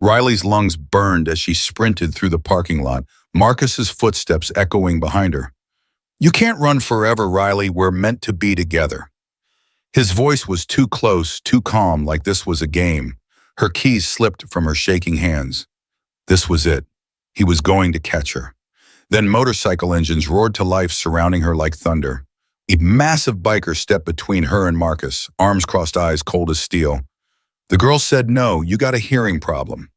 Riley's lungs burned as she sprinted through the parking lot, Marcus's footsteps echoing behind her. "You can't run forever, Riley. We're meant to be together." His voice was too close, too calm, like this was a game. Her keys slipped from her shaking hands. This was it. He was going to catch her. Then motorcycle engines roared to life, surrounding her like thunder. A massive biker stepped between her and Marcus, arms crossed, eyes cold as steel. The girl said, "No, you got a hearing problem."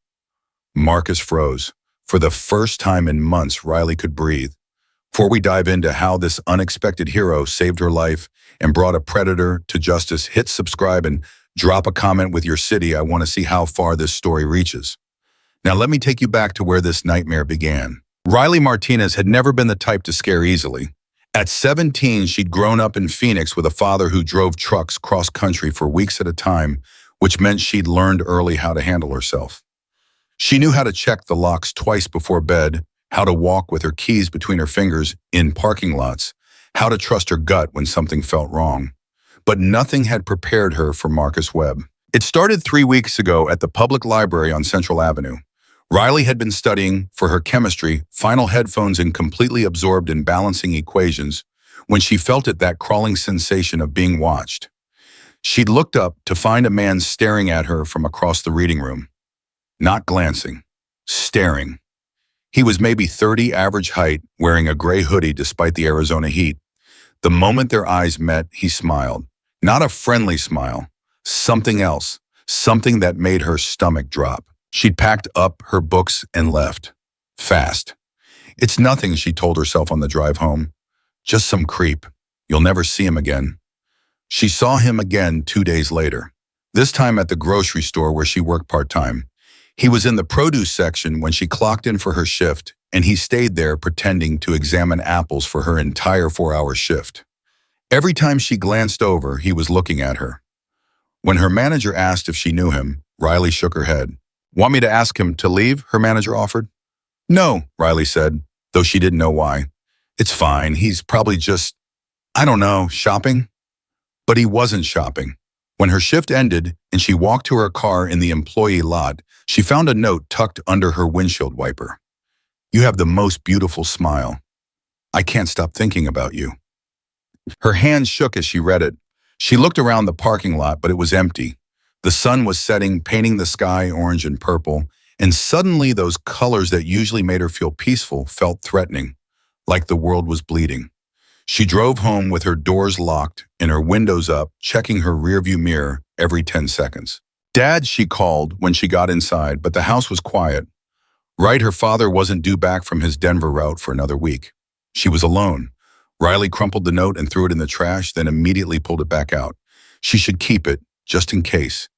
Marcus froze. For the first time in months, Riley could breathe. Before we dive into how this unexpected hero saved her life and brought a predator to justice, hit subscribe and drop a comment with your city. I want to see how far this story reaches. Now let me take you back to where this nightmare began. Riley Martinez had never been the type to scare easily. At 17, she'd grown up in Phoenix with a father who drove trucks cross-country for weeks at a time, which meant she'd learned early how to handle herself. She knew how to check the locks twice before bed, how to walk with her keys between her fingers in parking lots, how to trust her gut when something felt wrong. But nothing had prepared her for Marcus Webb. It started 3 weeks ago at the public library on Central Avenue. Riley had been studying for her chemistry, final headphones and completely absorbed in balancing equations, when she felt that crawling sensation of being watched. She'd looked up to find a man staring at her from across the reading room. Not glancing, staring. He was maybe 30, average height, wearing a gray hoodie despite the Arizona heat. The moment their eyes met, he smiled. Not a friendly smile, something else, something that made her stomach drop. She'd packed up her books and left. Fast. "It's nothing," she told herself on the drive home. "Just some creep. You'll never see him again." She saw him again 2 days later, this time at the grocery store where she worked part-time. He was in the produce section when she clocked in for her shift, and he stayed there pretending to examine apples for her entire 4-hour shift. Every time she glanced over, he was looking at her. When her manager asked if she knew him, Riley shook her head. "Want me to ask him to leave?" her manager offered. "No," Riley said, though she didn't know why. "It's fine. He's probably just, I don't know, shopping." But he wasn't shopping. When her shift ended and she walked to her car in the employee lot, she found a note tucked under her windshield wiper. "You have the most beautiful smile. I can't stop thinking about you." Her hands shook as she read it. She looked around the parking lot, but it was empty. The sun was setting, painting the sky orange and purple, and suddenly those colors that usually made her feel peaceful felt threatening, like the world was bleeding. She drove home with her doors locked and her windows up, checking her rearview mirror every 10 seconds. "Dad," she called when she got inside, but the house was quiet. Right, her father wasn't due back from his Denver route for another week. She was alone. Riley crumpled the note and threw it in the trash, then immediately pulled it back out. She should keep it, just in case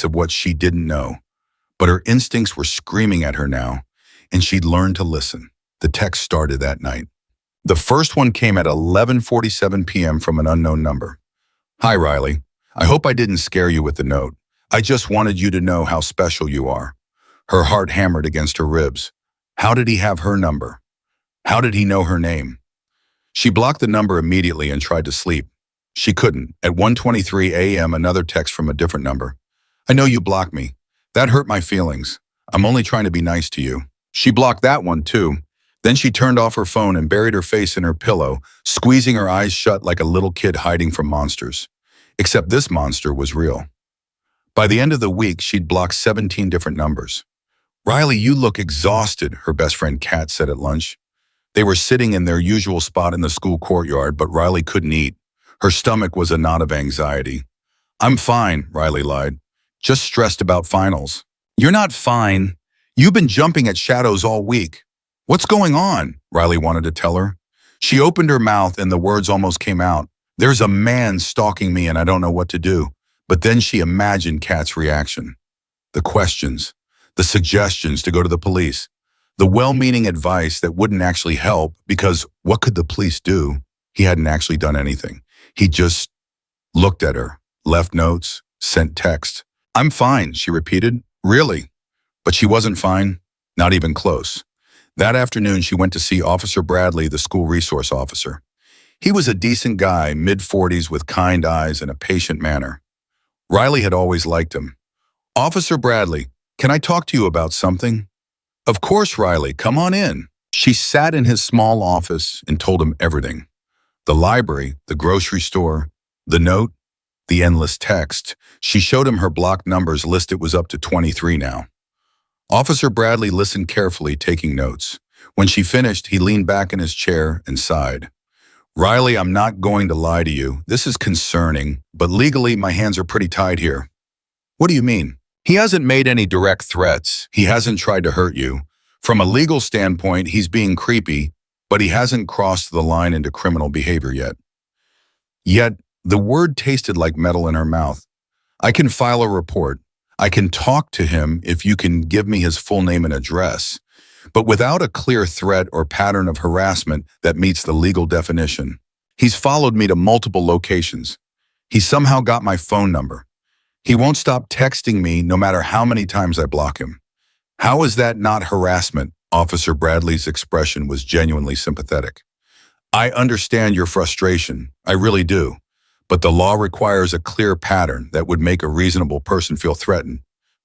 of what she didn't know. But her instincts were screaming at her now, and she'd learned to listen. The text started that night. The first one came at 11:47 p.m. from an unknown number. "Hi, Riley. I hope I didn't scare you with the note. I just wanted you to know how special you are." Her heart hammered against her ribs. How did he have her number? How did he know her name? She blocked the number immediately and tried to sleep. She couldn't. At 1:23 a.m., another text from a different number. "I know you blocked me. That hurt my feelings. I'm only trying to be nice to you." She blocked that one too. Then she turned off her phone and buried her face in her pillow, squeezing her eyes shut like a little kid hiding from monsters. Except this monster was real. By the end of the week, she'd blocked 17 different numbers. "Riley, you look exhausted," her best friend Kat said at lunch. They were sitting in their usual spot in the school courtyard, but Riley couldn't eat. Her stomach was a knot of anxiety. "I'm fine," Riley lied. "Just stressed about finals." "You're not fine. You've been jumping at shadows all week." "What's going on?" Riley wanted to tell her. She opened her mouth and the words almost came out. "There's a man stalking me and I don't know what to do." But then she imagined Kat's reaction. The questions, the suggestions to go to the police, the well-meaning advice that wouldn't actually help because what could the police do? He hadn't actually done anything. He just looked at her, left notes, sent texts. "I'm fine," she repeated. "Really?" But she wasn't fine, not even close. That afternoon, she went to see Officer Bradley, the school resource officer. He was a decent guy, mid-40s with kind eyes and a patient manner. Riley had always liked him. "Officer Bradley, Can I talk to you about something? Of course, Riley, come on in. She sat in his small office and told him everything. The library, the grocery store, the note, the endless text. She showed him her blocked numbers list. It was up to 23 now. Officer Bradley listened carefully, taking notes. When she finished, he leaned back in his chair and sighed. Riley, I'm not going to lie to you. This is concerning, but legally my hands are pretty tied here. What do you mean? He hasn't made any direct threats. He hasn't tried to hurt you. From a legal standpoint, he's being creepy, but he hasn't crossed the line into criminal behavior yet. Yet, the word tasted like metal in her mouth. I can file a report. I can talk to him if you can give me his full name and address, but without a clear threat or pattern of harassment that meets the legal definition. He's followed me to multiple locations. He somehow got my phone number. He won't stop texting me no matter how many times I block him. How is that not harassment? Officer Bradley's expression was genuinely sympathetic. I understand your frustration. I really do. But the law requires a clear pattern that would make a reasonable person feel threatened.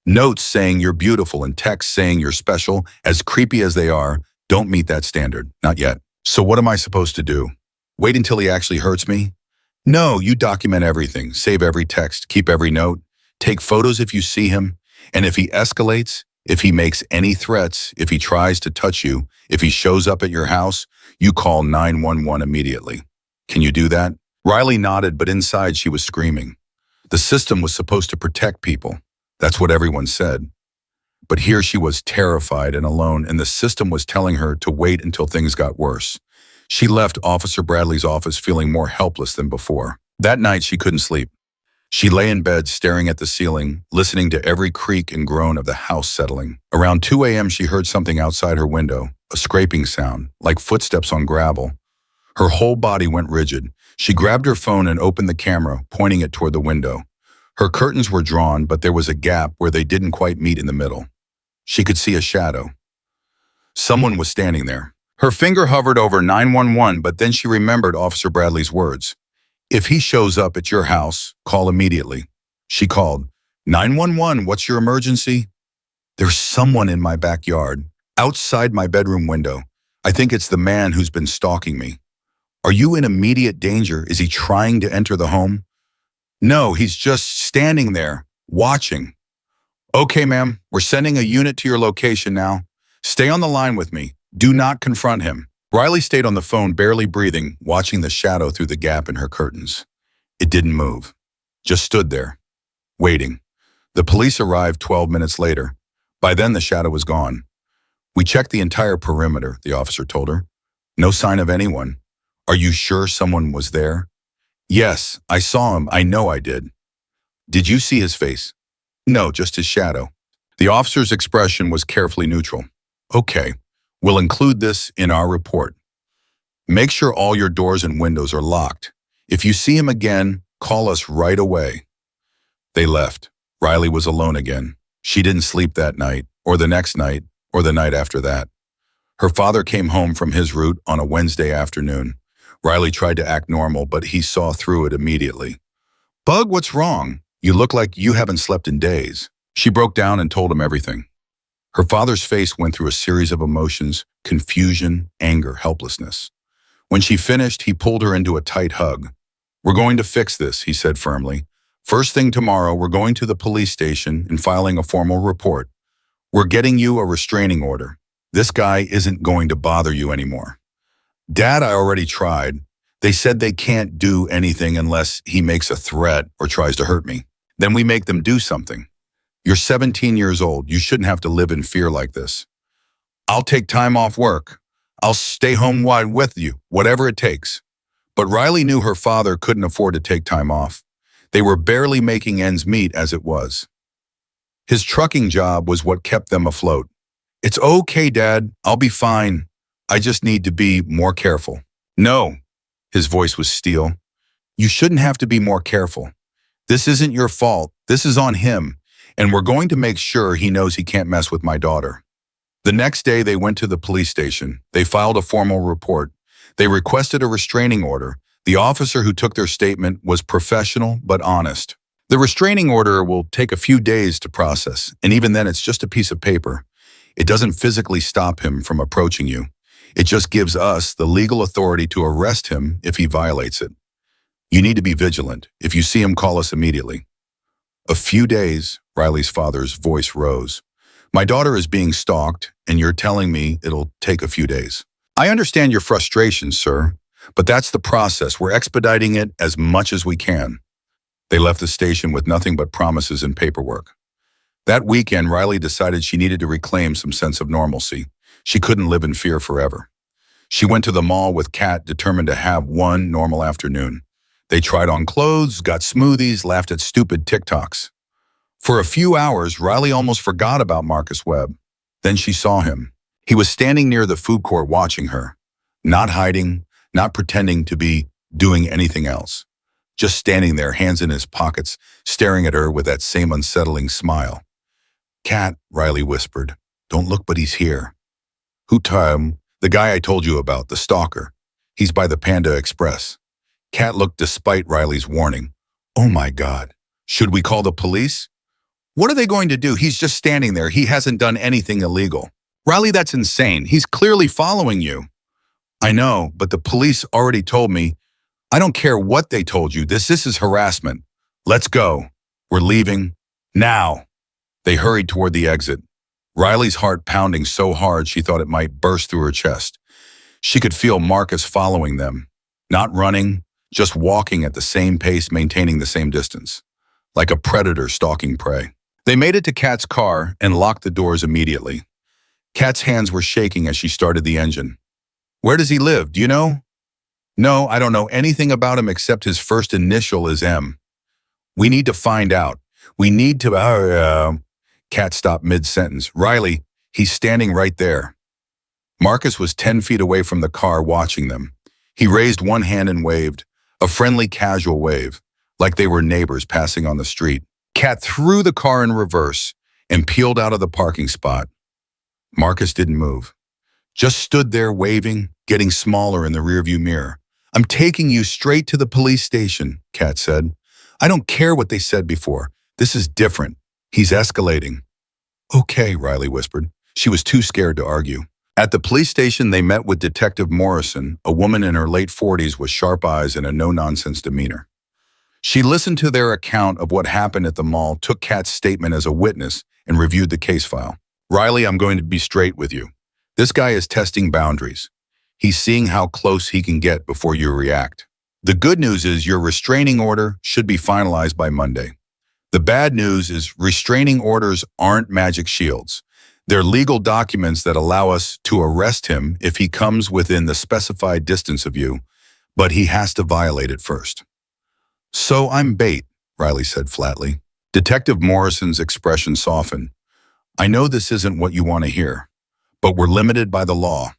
Notes saying you're beautiful and texts saying you're special, as creepy as they are, don't meet that standard. Not yet. So what am I supposed to do? Wait until he actually hurts me? No, you document everything. Save every text. Keep every note. Take photos if you see him. And if he escalates, if he makes any threats, if he tries to touch you, if he shows up at your house, you call 911 immediately. Can you do that? Riley nodded, but inside she was screaming. The system was supposed to protect people. That's what everyone said. But here she was terrified and alone, and the system was telling her to wait until things got worse. She left Officer Bradley's office feeling more helpless than before. That night she couldn't sleep. She lay in bed staring at the ceiling, listening to every creak and groan of the house settling. Around 2 a.m. she heard something outside her window, a scraping sound, like footsteps on gravel. Her whole body went rigid. She grabbed her phone and opened the camera, pointing it toward the window. Her curtains were drawn, but there was a gap where they didn't quite meet in the middle. She could see a shadow. Someone was standing there. Her finger hovered over 911, but then she remembered Officer Bradley's words. If he shows up at your house, call immediately. She called. 911, what's your emergency? There's someone in my backyard, outside my bedroom window. I think it's the man who's been stalking me. Are you in immediate danger? Is he trying to enter the home? No, he's just standing there, watching. Okay, ma'am, we're sending a unit to your location now. Stay on the line with me. Do not confront him. Riley stayed on the phone, barely breathing, watching the shadow through the gap in her curtains. It didn't move, just stood there, waiting. The police arrived 12 minutes later. By then, the shadow was gone. We checked the entire perimeter, the officer told her. No sign of anyone. Are you sure someone was there? Yes, I saw him. I know I did. Did you see his face? No, just his shadow. The officer's expression was carefully neutral. Okay, we'll include this in our report. Make sure all your doors and windows are locked. If you see him again, call us right away. They left. Riley was alone again. She didn't sleep that night, or the next night, or the night after that. Her father came home from his route on a Wednesday afternoon. Riley tried to act normal, but he saw through it immediately. Bug, what's wrong? You look like you haven't slept in days. She broke down and told him everything. Her father's face went through a series of emotions, confusion, anger, helplessness. When she finished, he pulled her into a tight hug. We're going to fix this, he said firmly. First thing tomorrow, we're going to the police station and filing a formal report. We're getting you a restraining order. This guy isn't going to bother you anymore. Dad, I already tried. They said they can't do anything unless he makes a threat or tries to hurt me. Then we make them do something. You're 17 years old. You shouldn't have to live in fear like this. I'll take time off work. I'll stay home with you, whatever it takes. But Riley knew her father couldn't afford to take time off. They were barely making ends meet as it was. His trucking job was what kept them afloat. It's okay, Dad. I'll be fine. I just need to be more careful. No, his voice was steel. You shouldn't have to be more careful. This isn't your fault. This is on him. And we're going to make sure he knows he can't mess with my daughter. The next day, they went to the police station. They filed a formal report. They requested a restraining order. The officer who took their statement was professional but honest. The restraining order will take a few days to process, and even then it's just a piece of paper. It doesn't physically stop him from approaching you. It just gives us the legal authority to arrest him if he violates it. You need to be vigilant. If you see him, call us immediately. A few days, Riley's father's voice rose. My daughter is being stalked, and you're telling me it'll take a few days. I understand your frustration, sir, but that's the process. We're expediting it as much as we can. They left the station with nothing but promises and paperwork. That weekend, Riley decided she needed to reclaim some sense of normalcy. She couldn't live in fear forever. She went to the mall with Kat, determined to have one normal afternoon. They tried on clothes, got smoothies, laughed at stupid TikToks. For a few hours, Riley almost forgot about Marcus Webb. Then she saw him. He was standing near the food court watching her, not hiding, not pretending to be doing anything else. Just standing there, hands in his pockets, staring at her with that same unsettling smile. Kat, Riley whispered, don't look, but he's here. Who Tom? The guy I told you about, the stalker. He's by the Panda Express. Kat looked despite Riley's warning. Oh my God. Should we call the police? What are they going to do? He's just standing there. He hasn't done anything illegal. Riley, that's insane. He's clearly following you. I know, but the police already told me. I don't care what they told you. This is harassment. Let's go. We're leaving. Now. They hurried toward the exit. Riley's heart pounding so hard she thought it might burst through her chest. She could feel Marcus following them. Not running, just walking at the same pace, maintaining the same distance. Like a predator stalking prey. They made it to Kat's car and locked the doors immediately. Kat's hands were shaking as she started the engine. Where does he live? Do you know? No, I don't know anything about him except his first initial is M. We need to find out. We need to... Kat stopped mid-sentence. Riley, he's standing right there. Marcus was 10 feet away from the car watching them. He raised one hand and waved, a friendly, casual wave, like they were neighbors passing on the street. Kat threw the car in reverse and peeled out of the parking spot. Marcus didn't move. Just stood there waving, getting smaller in the rearview mirror. I'm taking you straight to the police station, Kat said. I don't care what they said before. This is different. He's escalating. Okay, Riley whispered. She was too scared to argue. At the police station, they met with Detective Morrison, a woman in her late 40s with sharp eyes and a no-nonsense demeanor. She listened to their account of what happened at the mall, took Kat's statement as a witness, and reviewed the case file. Riley, I'm going to be straight with you. This guy is testing boundaries. He's seeing how close he can get before you react. The good news is your restraining order should be finalized by Monday. The bad news is restraining orders aren't magic shields. They're legal documents that allow us to arrest him if he comes within the specified distance of you, but he has to violate it first. So I'm bait, Riley said flatly. Detective Morrison's expression softened. I know this isn't what you want to hear, but we're limited by the law.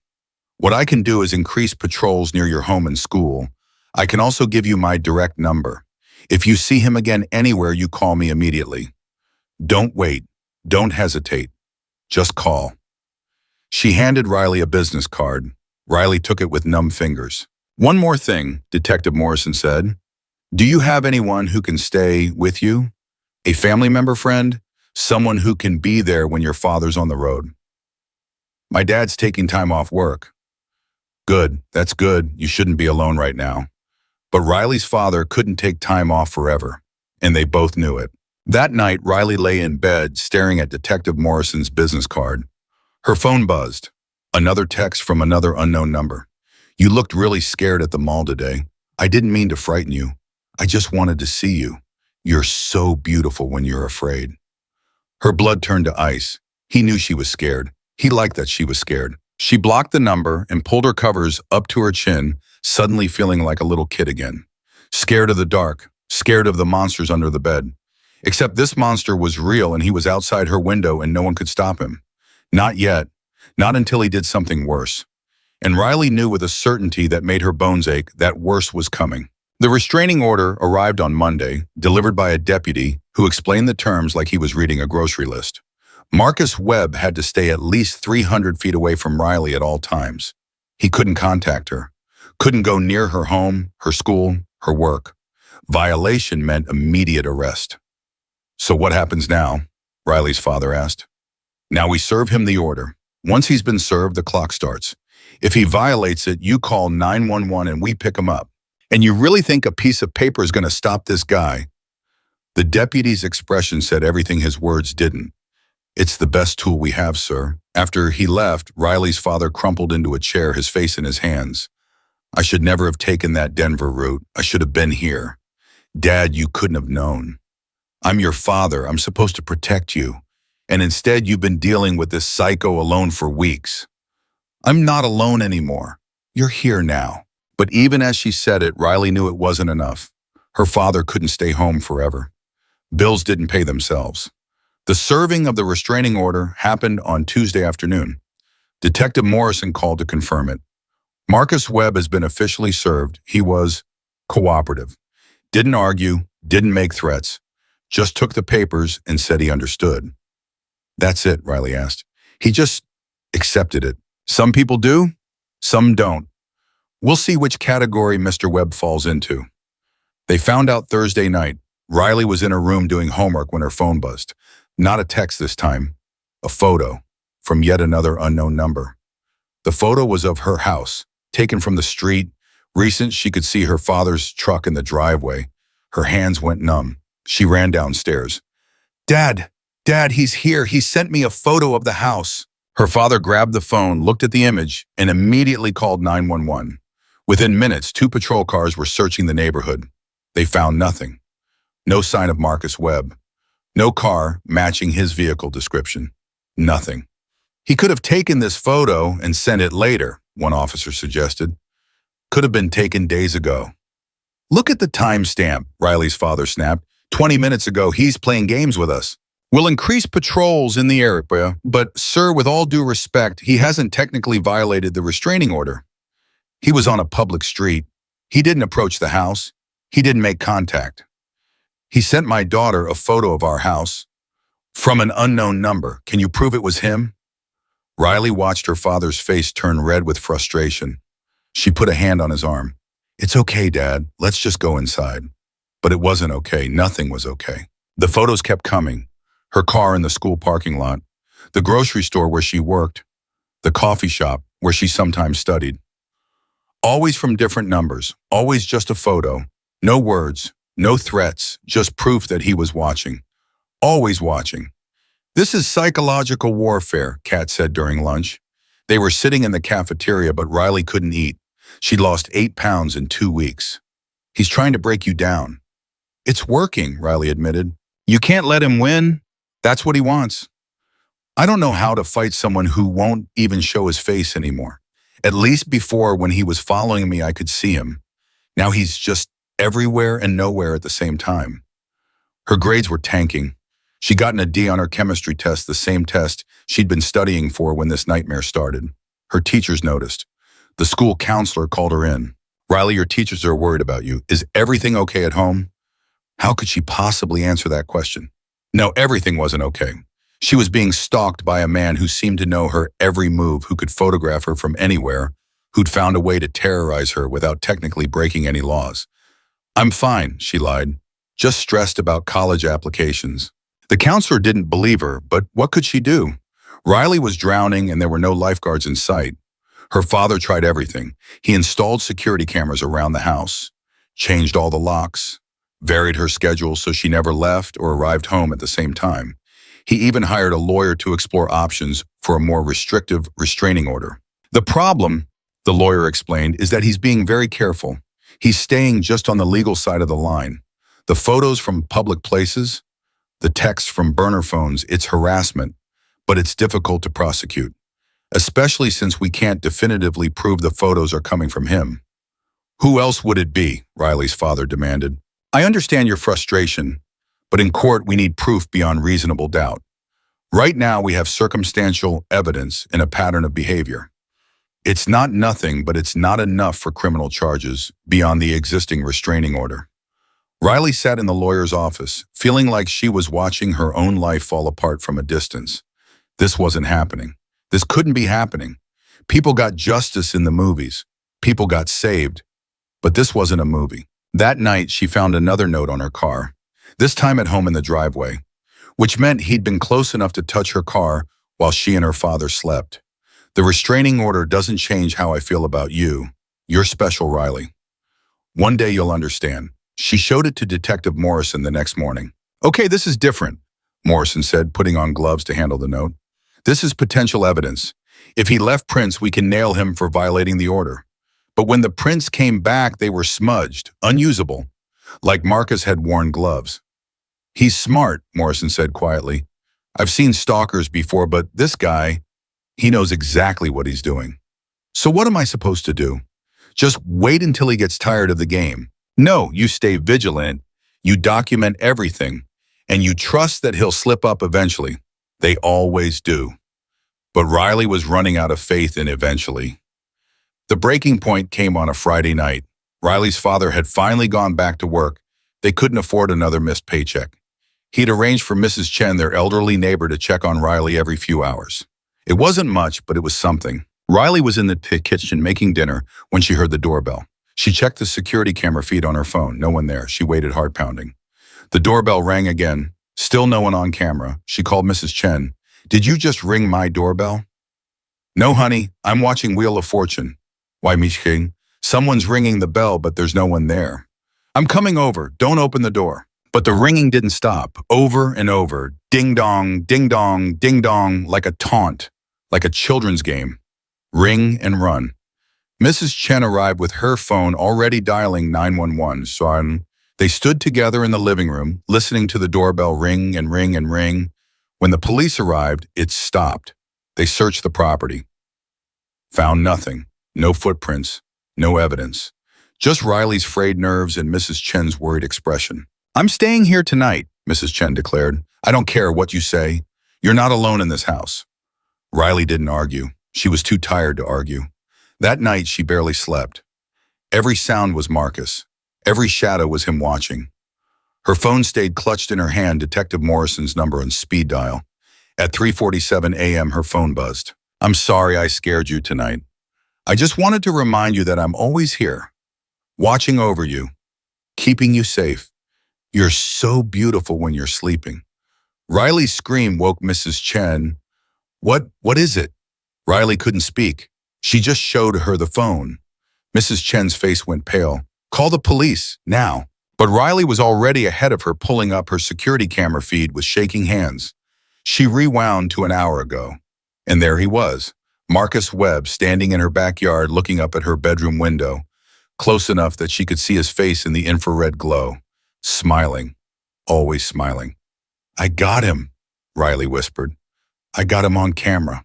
What I can do is increase patrols near your home and school. I can also give you my direct number. If you see him again anywhere, you call me immediately. Don't wait. Don't hesitate. Just call. She handed Riley a business card. Riley took it with numb fingers. One more thing, Detective Morrison said. Do you have anyone who can stay with you? A family member, friend? Someone who can be there when your father's on the road? My dad's taking time off work. Good, that's good. You shouldn't be alone right now. But Riley's father couldn't take time off forever, and they both knew it. That night, Riley lay in bed, staring at Detective Morrison's business card. Her phone buzzed. Another text from another unknown number. You looked really scared at the mall today. I didn't mean to frighten you. I just wanted to see you. You're so beautiful when you're afraid. Her blood turned to ice. He knew she was scared. He liked that she was scared. She blocked the number and pulled her covers up to her chin, suddenly feeling like a little kid again. Scared of the dark, scared of the monsters under the bed. Except this monster was real and he was outside her window and no one could stop him. Not yet. Not until he did something worse. And Riley knew with a certainty that made her bones ache that worse was coming. The restraining order arrived on Monday, delivered by a deputy who explained the terms like he was reading a grocery list. Marcus Webb had to stay at least 300 feet away from Riley at all times. He couldn't contact her, couldn't go near her home, her school, her work. Violation meant immediate arrest. So what happens now? Riley's father asked. Now we serve him the order. Once he's been served, the clock starts. If he violates it, you call 911 and we pick him up. And you really think a piece of paper is going to stop this guy? The deputy's expression said everything his words didn't. It's the best tool we have, sir. After he left, Riley's father crumpled into a chair, his face in his hands. I should never have taken that Denver route. I should have been here. Dad, you couldn't have known. I'm your father. I'm supposed to protect you. And instead, you've been dealing with this psycho alone for weeks. I'm not alone anymore. You're here now. But even as she said it, Riley knew it wasn't enough. Her father couldn't stay home forever. Bills didn't pay themselves. The serving of the restraining order happened on Tuesday afternoon. Detective Morrison called to confirm it. Marcus Webb has been officially served. He was cooperative. Didn't argue, didn't make threats, just took the papers and said he understood. That's it, Riley asked. He just accepted it. Some people do, some don't. We'll see which category Mr. Webb falls into. They found out Thursday night. Riley was in her room doing homework when her phone buzzed. Not a text this time, a photo from yet another unknown number. The photo was of her house, taken from the street. Recent, she could see her father's truck in the driveway. Her hands went numb. She ran downstairs. Dad, he's here. He sent me a photo of the house. Her father grabbed the phone, looked at the image, and immediately called 911. Within minutes, 2 patrol cars were searching the neighborhood. They found nothing. No sign of Marcus Webb. No car matching his vehicle description. Nothing. He could have taken this photo and sent it later, one officer suggested. Could have been taken days ago. Look at the timestamp, Riley's father snapped. 20 minutes ago, he's playing games with us. We'll increase patrols in the area, but sir, with all due respect, he hasn't technically violated the restraining order. He was on a public street. He didn't approach the house. He didn't make contact. He sent my daughter a photo of our house from an unknown number. Can you prove it was him? Riley watched her father's face turn red with frustration. She put a hand on his arm. It's okay, Dad. Let's just go inside. But it wasn't okay. Nothing was okay. The photos kept coming. Her car in the school parking lot, the grocery store where she worked, the coffee shop where she sometimes studied. Always from different numbers, always just a photo. No words, no threats, just proof that he was watching. Always watching. This is psychological warfare, Kat said during lunch. They were sitting in the cafeteria, but Riley couldn't eat. She'd lost 8 pounds in 2 weeks. He's trying to break you down. It's working, Riley admitted. You can't let him win. That's what he wants. I don't know how to fight someone who won't even show his face anymore. At least before, when he was following me, I could see him. Now he's just everywhere and nowhere at the same time. Her grades were tanking. She'd gotten a D on her chemistry test, the same test she'd been studying for when this nightmare started. Her teachers noticed. The school counselor called her in. Riley, your teachers are worried about you. Is everything okay at home? How could she possibly answer that question? No, everything wasn't okay. She was being stalked by a man who seemed to know her every move, who could photograph her from anywhere, who'd found a way to terrorize her without technically breaking any laws. I'm fine, she lied. Just stressed about college applications. The counselor didn't believe her, but what could she do? Riley was drowning and there were no lifeguards in sight. Her father tried everything. He installed security cameras around the house, changed all the locks, varied her schedule so she never left or arrived home at the same time. He even hired a lawyer to explore options for a more restrictive restraining order. The problem, the lawyer explained, is that he's being very careful. He's staying just on the legal side of the line. The photos from public places, the texts from burner phones, it's harassment, but it's difficult to prosecute, especially since we can't definitively prove the photos are coming from him. Who else would it be? Riley's father demanded. I understand your frustration, but in court we need proof beyond reasonable doubt. Right now we have circumstantial evidence in a pattern of behavior. It's not nothing, but it's not enough for criminal charges beyond the existing restraining order. Riley sat in the lawyer's office, feeling like she was watching her own life fall apart from a distance. This wasn't happening. This couldn't be happening. People got justice in the movies. People got saved. But this wasn't a movie. That night, she found another note on her car, this time at home in the driveway. which meant he'd been close enough to touch her car while she and her father slept. The restraining order doesn't change how I feel about you. You're special, Riley. One day you'll understand. She showed it to Detective Morrison the next morning. Okay, this is different, Morrison said, putting on gloves to handle the note. This is potential evidence. If he left prints, we can nail him for violating the order. But when the prints came back, they were smudged, unusable, like Marcus had worn gloves. He's smart, Morrison said quietly. I've seen stalkers before, but this guy, he knows exactly what he's doing. So what am I supposed to do? Just wait until he gets tired of the game. No, you stay vigilant, you document everything, and you trust that he'll slip up eventually. They always do. But Riley was running out of faith in eventually. The breaking point came on a Friday night. Riley's father had finally gone back to work. They couldn't afford another missed paycheck. He'd arranged for Mrs. Chen, their elderly neighbor, to check on Riley every few hours. It wasn't much, but it was something. Riley was in the kitchen making dinner when she heard the doorbell. She checked the security camera feed on her phone. No one there. She waited, heart pounding. The doorbell rang again. Still no one on camera. She called Mrs. Chen. Did you just ring my doorbell? No, honey. I'm watching Wheel of Fortune. Why, Mishking? Someone's ringing the bell, but there's no one there. I'm coming over. Don't open the door. But the ringing didn't stop. Over and over. Ding dong, ding dong, ding dong, like a taunt, like a children's game. Ring and run. Mrs. Chen arrived with her phone already dialing 911, so they stood together in the living room, listening to the doorbell ring and ring and ring. When the police arrived, it stopped. They searched the property. Found nothing. No footprints. No evidence. Just Riley's frayed nerves and Mrs. Chen's worried expression. I'm staying here tonight, Mrs. Chen declared. I don't care what you say. You're not alone in this house. Riley didn't argue. She was too tired to argue. That night, she barely slept. Every sound was Marcus. Every shadow was him watching. Her phone stayed clutched in her hand, Detective Morrison's number on speed dial. At 3:47 a.m., her phone buzzed. I'm sorry I scared you tonight. I just wanted to remind you that I'm always here, watching over you, keeping you safe. You're so beautiful when you're sleeping. Riley's scream woke Mrs. Chen. What is it? Riley couldn't speak. She just showed her the phone. Mrs. Chen's face went pale. Call the police, now. But Riley was already ahead of her, pulling up her security camera feed with shaking hands. She rewound to an hour ago. And there he was, Marcus Webb, standing in her backyard looking up at her bedroom window, close enough that she could see his face in the infrared glow, smiling, always smiling. I got him, Riley whispered. I got him on camera.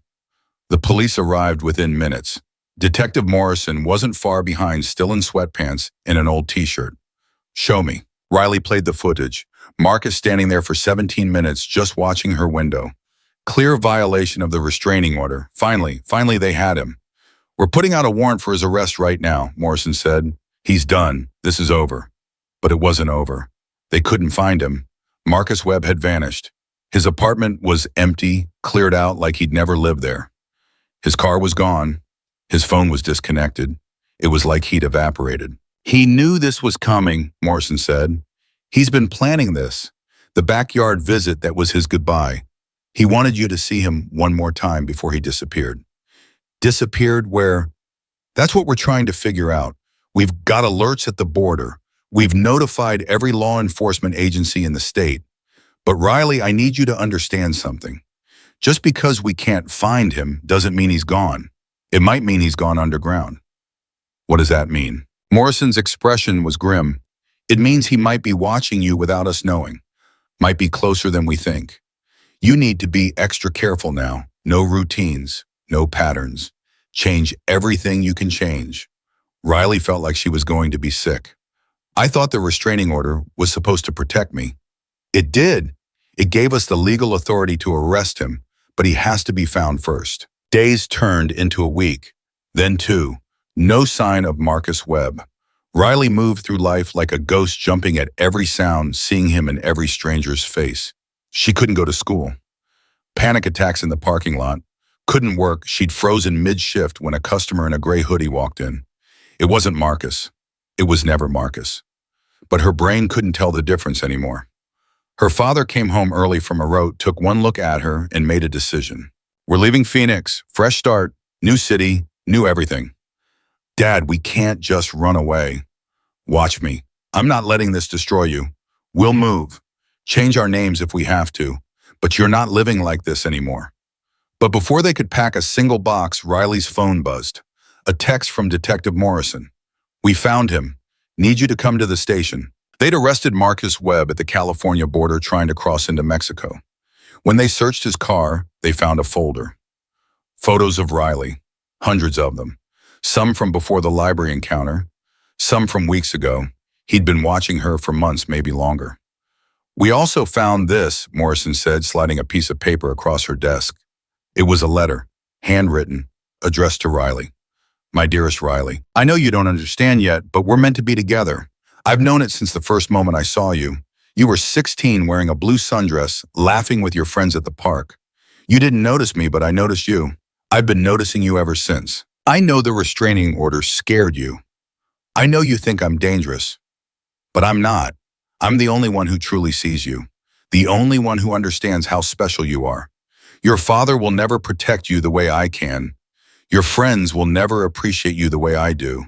The police arrived within minutes. Detective Morrison wasn't far behind, still in sweatpants and an old t-shirt. Show me. Riley played the footage. Marcus standing there for 17 minutes just watching her window. Clear violation of the restraining order. Finally they had him. We're putting out a warrant for his arrest right now, Morrison said. He's done. This is over. But it wasn't over. They couldn't find him. Marcus Webb had vanished. His apartment was empty, cleared out like he'd never lived there. His car was gone. His phone was disconnected. It was like he'd evaporated. He knew this was coming, Morrison said. He's been planning this. The backyard visit that was his goodbye. He wanted you to see him one more time before he disappeared. Disappeared where? That's what we're trying to figure out. We've got alerts at the border. We've notified every law enforcement agency in the state. But Riley, I need you to understand something. Just because we can't find him doesn't mean he's gone. It might mean he's gone underground. What does that mean? Morrison's expression was grim. It means he might be watching you without us knowing. Might be closer than we think. You need to be extra careful now. No routines, no patterns. Change everything you can change. Riley felt like she was going to be sick. I thought the restraining order was supposed to protect me. It did. It gave us the legal authority to arrest him, but he has to be found first. Days turned into a week, then two. No sign of Marcus Webb. Riley moved through life like a ghost, jumping at every sound, seeing him in every stranger's face. She couldn't go to school. Panic attacks in the parking lot. Couldn't work. She'd frozen mid-shift when a customer in a gray hoodie walked in. It wasn't Marcus. It was never Marcus. But her brain couldn't tell the difference anymore. Her father came home early from a road, took one look at her, and made a decision. We're leaving Phoenix. Fresh start, new city, new everything. Dad, we can't just run away. Watch me. I'm not letting this destroy you. We'll move. Change our names if we have to. But you're not living like this anymore. But before they could pack a single box, Riley's phone buzzed. A text from Detective Morrison. We found him. Need you to come to the station. They'd arrested Marcus Webb at the California border trying to cross into Mexico. When they searched his car, they found a folder. Photos of Riley. Hundreds of them. Some from before the library encounter. Some from weeks ago. He'd been watching her for months, maybe longer. We also found this, Morrison said, sliding a piece of paper across her desk. It was a letter, handwritten, addressed to Riley. My dearest Riley, I know you don't understand yet, but we're meant to be together. I've known it since the first moment I saw you. You were 16 wearing a blue sundress, laughing with your friends at the park. You didn't notice me, but I noticed you. I've been noticing you ever since. I know the restraining order scared you. I know you think I'm dangerous, but I'm not. I'm the only one who truly sees you. The only one who understands how special you are. Your father will never protect you the way I can. Your friends will never appreciate you the way I do.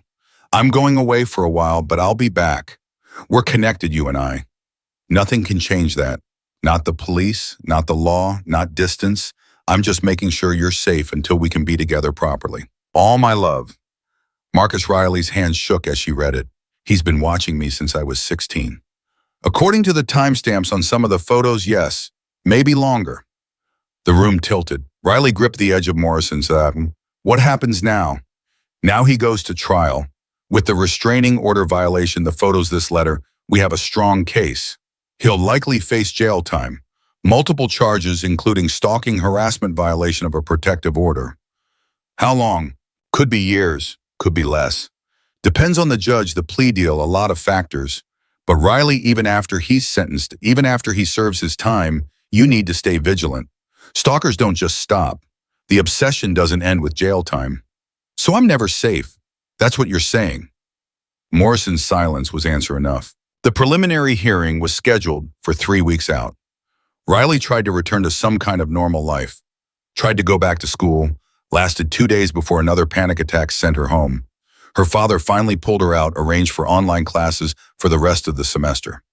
I'm going away for a while, but I'll be back. We're connected, you and I. Nothing can change that. Not the police, not the law, not distance. I'm just making sure you're safe until we can be together properly. All my love. Marcus Riley's hands shook as she read it. He's been watching me since I was 16. According to the timestamps on some of the photos, yes, maybe longer. The room tilted. Riley gripped the edge of Morrison's arm. What happens now? Now he goes to trial. With the restraining order violation, the photos, this letter, we have a strong case. He'll likely face jail time. Multiple charges, including stalking, harassment, violation of a protective order. How long? Could be years, could be less. Depends on the judge, the plea deal, a lot of factors. But Riley, even after he's sentenced, even after he serves his time, you need to stay vigilant. Stalkers don't just stop. The obsession doesn't end with jail time. So I'm never safe. That's what you're saying. Morrison's silence was answer enough. The preliminary hearing was scheduled for 3 weeks out. Riley tried to return to some kind of normal life. Tried to go back to school. Lasted 2 days before another panic attack sent her home. Her father finally pulled her out, arranged for online classes for the rest of the semester.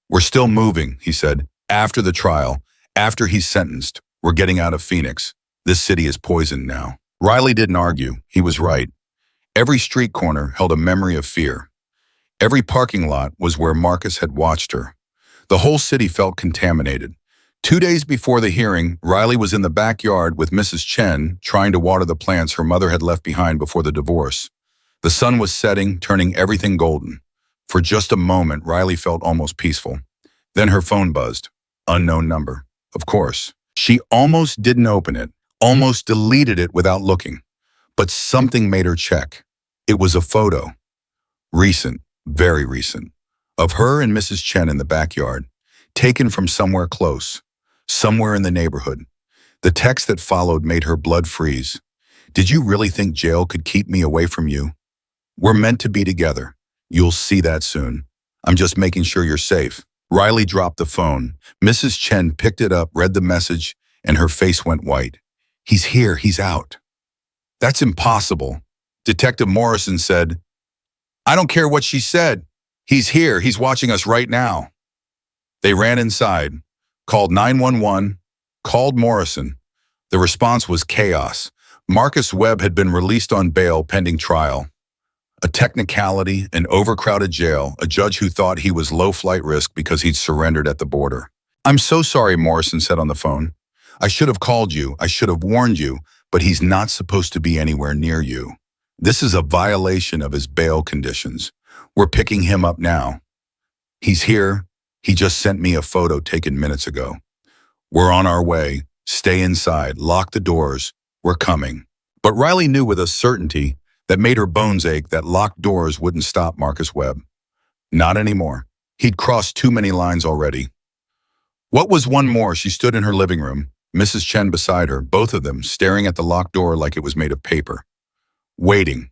We're still moving, he said. After the trial, after he's sentenced, we're getting out of Phoenix. This city is poisoned now. Riley didn't argue. He was right. Every street corner held a memory of fear. Every parking lot was where Marcus had watched her. The whole city felt contaminated. 2 days before the hearing, Riley was in the backyard with Mrs. Chen trying to water the plants her mother had left behind before the divorce. The sun was setting, turning everything golden. For just a moment, Riley felt almost peaceful. Then her phone buzzed. Unknown number. Of course. She almost didn't open it, almost deleted it without looking. But something made her check. It was a photo. Recent, very recent, of her and Mrs. Chen in the backyard, taken from somewhere close, somewhere in the neighborhood. The text that followed made her blood freeze. Did you really think jail could keep me away from you? We're meant to be together. You'll see that soon. I'm just making sure you're safe. Riley dropped the phone. Mrs. Chen picked it up, read the message, and her face went white. He's here, he's out. That's impossible. Detective Morrison said, I don't care what she said. He's here, he's watching us right now. They ran inside, called 911, called Morrison. The response was chaos. Marcus Webb had been released on bail pending trial. A technicality, an overcrowded jail, a judge who thought he was low flight risk because he'd surrendered at the border. I'm so sorry, Morrison said on the phone. I should have called you, I should have warned you, but he's not supposed to be anywhere near you. This is a violation of his bail conditions. We're picking him up now. He's here. He just sent me a photo taken minutes ago. We're on our way. Stay inside. Lock the doors. We're coming. But Riley knew with a certainty that made her bones ache that locked doors wouldn't stop Marcus Webb. Not anymore. He'd crossed too many lines already. What was one more? She stood in her living room, Mrs. Chen beside her, both of them staring at the locked door like it was made of paper. Waiting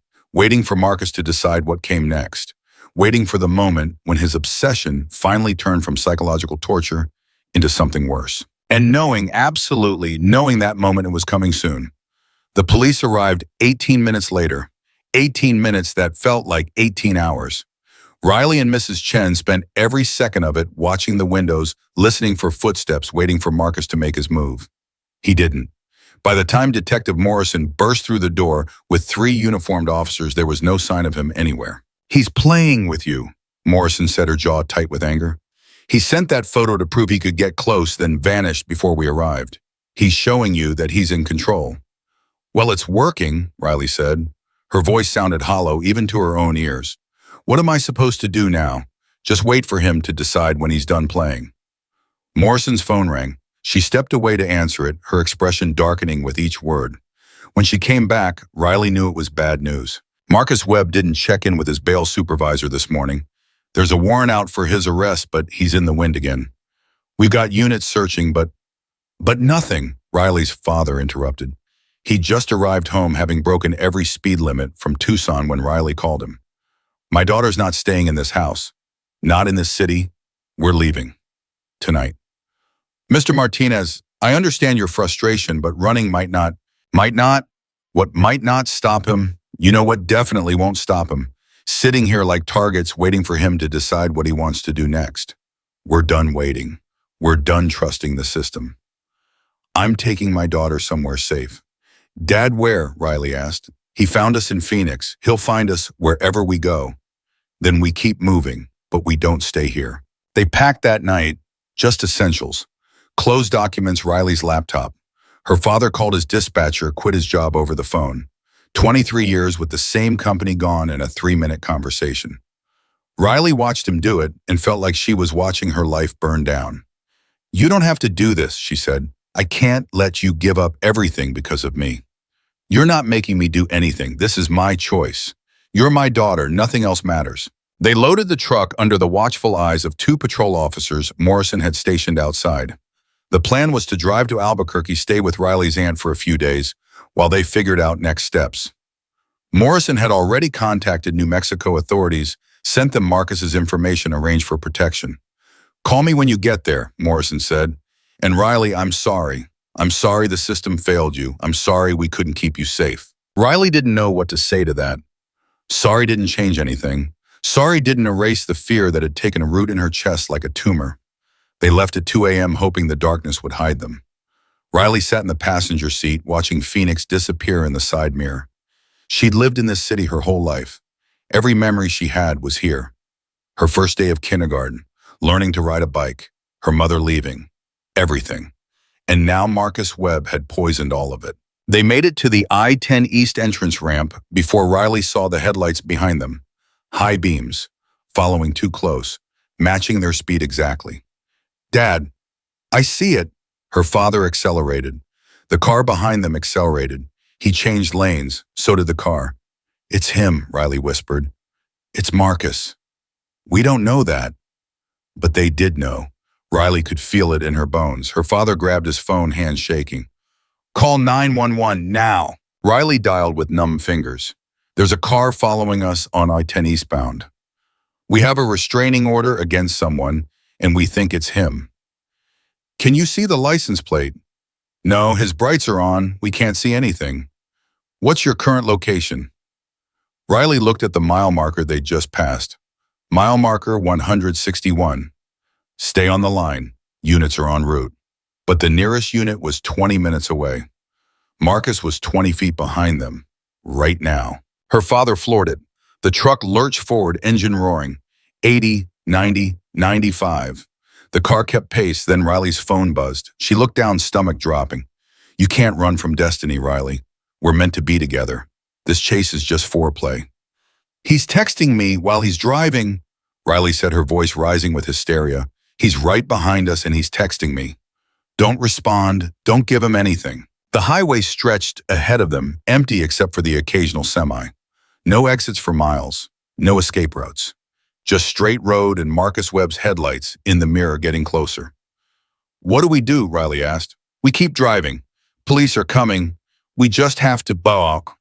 for Marcus to decide what came next. Waiting for the moment when his obsession finally turned from psychological torture into something worse. And absolutely knowing that moment it was coming soon. The police arrived 18 minutes later, 18 minutes that felt like 18 hours. Riley and Mrs. Chen spent every second of it watching the windows, listening for footsteps, waiting for Marcus to make his move. He didn't. By the time Detective Morrison burst through the door with 3 uniformed officers, there was no sign of him anywhere. "He's playing with you," Morrison said, her jaw tight with anger. "He sent that photo to prove he could get close, then vanished before we arrived. He's showing you that he's in control." "Well, it's working," Riley said. Her voice sounded hollow, even to her own ears. "What am I supposed to do now? Just wait for him to decide when he's done playing." Morrison's phone rang. She stepped away to answer it, her expression darkening with each word. When she came back, Riley knew it was bad news. Marcus Webb didn't check in with his bail supervisor this morning. "There's a warrant out for his arrest, but he's in the wind again. We've got units searching, but nothing," Riley's father interrupted. He'd just arrived home, having broken every speed limit from Tucson when Riley called him. "My daughter's not staying in this house. Not in this city. We're leaving. Tonight." "Mr. Martinez, I understand your frustration, but running might not, what might not stop him? You know what definitely won't stop him? Sitting here like targets, waiting for him to decide what he wants to do next. We're done waiting. We're done trusting the system. I'm taking my daughter somewhere safe." "Dad, where?" Riley asked. "He found us in Phoenix. He'll find us wherever we go. Then we keep moving, but we don't stay here." They packed that night, just essentials. Closed documents, Riley's laptop. Her father called his dispatcher, quit his job over the phone. 23 years with the same company gone in a 3-minute conversation. Riley watched him do it and felt like she was watching her life burn down. "You don't have to do this," she said. "I can't let you give up everything because of me. You're not making me do anything. This is my choice. You're my daughter. Nothing else matters." They loaded the truck under the watchful eyes of 2 patrol officers Morrison had stationed outside. The plan was to drive to Albuquerque, stay with Riley's aunt for a few days, while they figured out next steps. Morrison had already contacted New Mexico authorities, sent them Marcus's information, arranged for protection. "Call me when you get there," Morrison said. "And Riley, I'm sorry. I'm sorry the system failed you. I'm sorry we couldn't keep you safe." Riley didn't know what to say to that. Sorry didn't change anything. Sorry didn't erase the fear that had taken root in her chest like a tumor. They left at 2 a.m. hoping the darkness would hide them. Riley sat in the passenger seat, watching Phoenix disappear in the side mirror. She'd lived in this city her whole life. Every memory she had was here. Her first day of kindergarten, learning to ride a bike, her mother leaving, everything. And now Marcus Webb had poisoned all of it. They made it to the I-10 East entrance ramp before Riley saw the headlights behind them. High beams, following too close, matching their speed exactly. "Dad, I see it." Her father accelerated. The car behind them accelerated. He changed lanes, so did the car. "It's him," Riley whispered. "It's Marcus." "We don't know that." But they did know. Riley could feel it in her bones. Her father grabbed his phone, hands shaking. "Call 911 now." Riley dialed with numb fingers. "There's a car following us on I-10 eastbound. We have a restraining order against someone, and we think it's him." "Can you see the license plate?" "No, his brights are on. We can't see anything." "What's your current location?" Riley looked at the mile marker they'd just passed. Mile marker 161. "Stay on the line. Units are en route." But the nearest unit was 20 minutes away. Marcus was 20 feet behind them, right now. Her father floored it. The truck lurched forward, engine roaring. 80, 90, 95. The car kept pace, then Riley's phone buzzed. She looked down, stomach dropping. "You can't run from destiny, Riley. We're meant to be together. This chase is just foreplay." "He's texting me while he's driving," Riley said, her voice rising with hysteria. "He's right behind us and he's texting me." "Don't respond. Don't give him anything." The highway stretched ahead of them, empty except for the occasional semi. No exits for miles. No escape routes. Just straight road and Marcus Webb's headlights in the mirror getting closer. "What do we do?" Riley asked. "We keep driving. Police are coming. We just have to balk."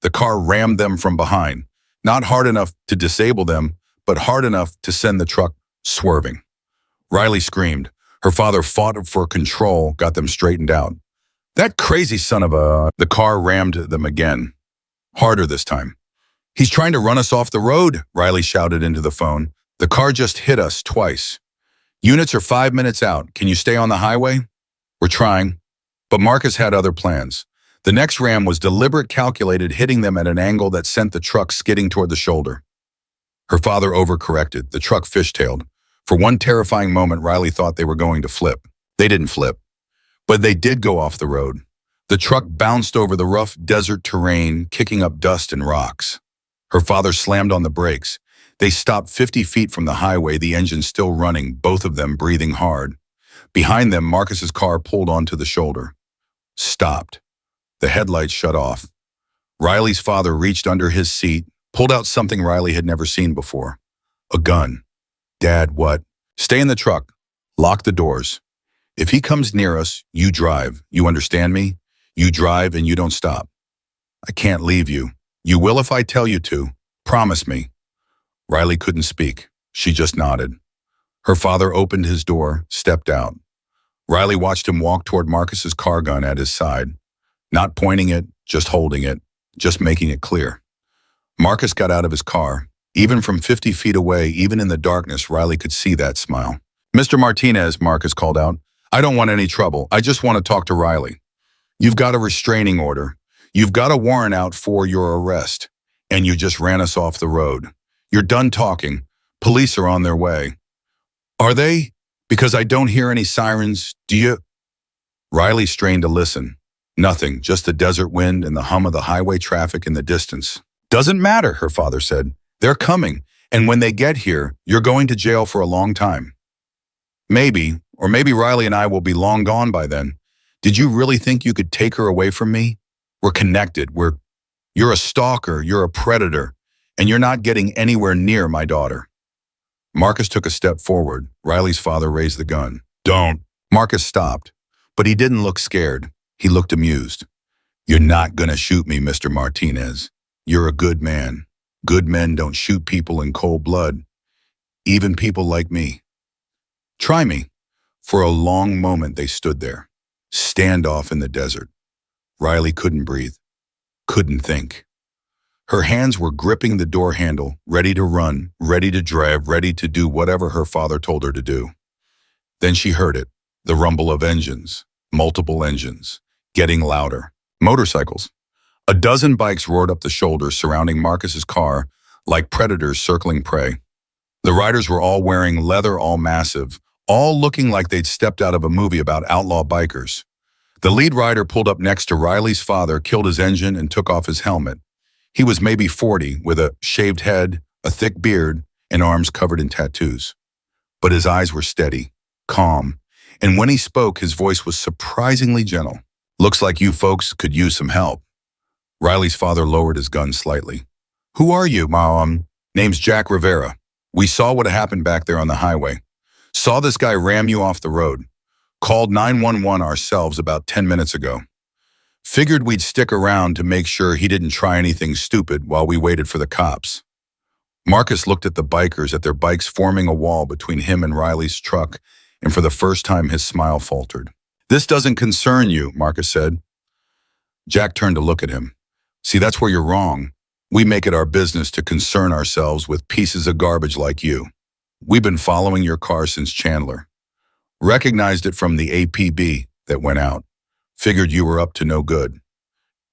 The car rammed them from behind. Not hard enough to disable them, but hard enough to send the truck swerving. Riley screamed. Her father fought for control, got them straightened out. That crazy son of a... The car rammed them again. Harder this time. He's trying to run us off the road, Riley shouted into the phone. The car just hit us twice. Units are 5 minutes out. Can you stay on the highway? We're trying. But Marcus had other plans. The next ram was deliberate, calculated, hitting them at an angle that sent the truck skidding toward the shoulder. Her father overcorrected. The truck fishtailed. For one terrifying moment, Riley thought they were going to flip. They didn't flip. But they did go off the road. The truck bounced over the rough desert terrain, kicking up dust and rocks. Her father slammed on the brakes. They stopped 50 feet from the highway, the engine still running, both of them breathing hard. Behind them, Marcus's car pulled onto the shoulder. Stopped. The headlights shut off. Riley's father reached under his seat, pulled out something Riley had never seen before. A gun. Dad, what? Stay in the truck. Lock the doors. If he comes near us, you drive. You understand me? You drive and you don't stop. I can't leave you. You will if I tell you to. Promise me. Riley couldn't speak. She just nodded. Her father opened his door, stepped out. Riley watched him walk toward Marcus's car gun at his side. Not pointing it, just holding it, just making it clear. Marcus got out of his car. Even from 50 feet away, even in the darkness, Riley could see that smile. Mr. Martinez, Marcus called out. I don't want any trouble. I just want to talk to Riley. You've got a restraining order. You've got a warrant out for your arrest. And you just ran us off the road. You're done talking. Police are on their way. Are they? Because I don't hear any sirens. Do you? Riley strained to listen. Nothing, just the desert wind and the hum of the highway traffic in the distance. Doesn't matter, her father said. They're coming, and when they get here, you're going to jail for a long time. Maybe, or maybe Riley and I will be long gone by then. Did you really think you could take her away from me? We're connected. You're a stalker, you're a predator, and you're not getting anywhere near my daughter. Marcus took a step forward. Riley's father raised the gun. Don't. Marcus stopped, but he didn't look scared. He looked amused. You're not gonna shoot me, Mr. Martinez. You're a good man. Good men don't shoot people in cold blood, even people like me. Try me. For a long moment they stood there, standoff in the desert. Riley couldn't breathe, couldn't think. Her hands were gripping the door handle, ready to run, ready to drive, ready to do whatever her father told her to do. Then she heard it, the rumble of engines, multiple engines, getting louder. Motorcycles. A dozen bikes roared up the shoulders surrounding Marcus's car like predators circling prey. The riders were all wearing leather, all massive, all looking like they'd stepped out of a movie about outlaw bikers. The lead rider pulled up next to Riley's father, killed his engine, and took off his helmet. He was maybe 40, with a shaved head, a thick beard, and arms covered in tattoos. But his eyes were steady, calm, and when he spoke, his voice was surprisingly gentle. Looks like you folks could use some help. Riley's father lowered his gun slightly. Who are you, Mom? Name's Jack Rivera. We saw what happened back there on the highway. Saw this guy ram you off the road. Called 911 ourselves about 10 minutes ago. Figured we'd stick around to make sure he didn't try anything stupid while we waited for the cops. Marcus looked at the bikers, at their bikes forming a wall between him and Riley's truck, and for the first time his smile faltered. This doesn't concern you, Marcus said. Jack turned to look at him. See, that's where you're wrong. We make it our business to concern ourselves with pieces of garbage like you. We've been following your car since Chandler. Recognized it from the APB that went out. Figured you were up to no good.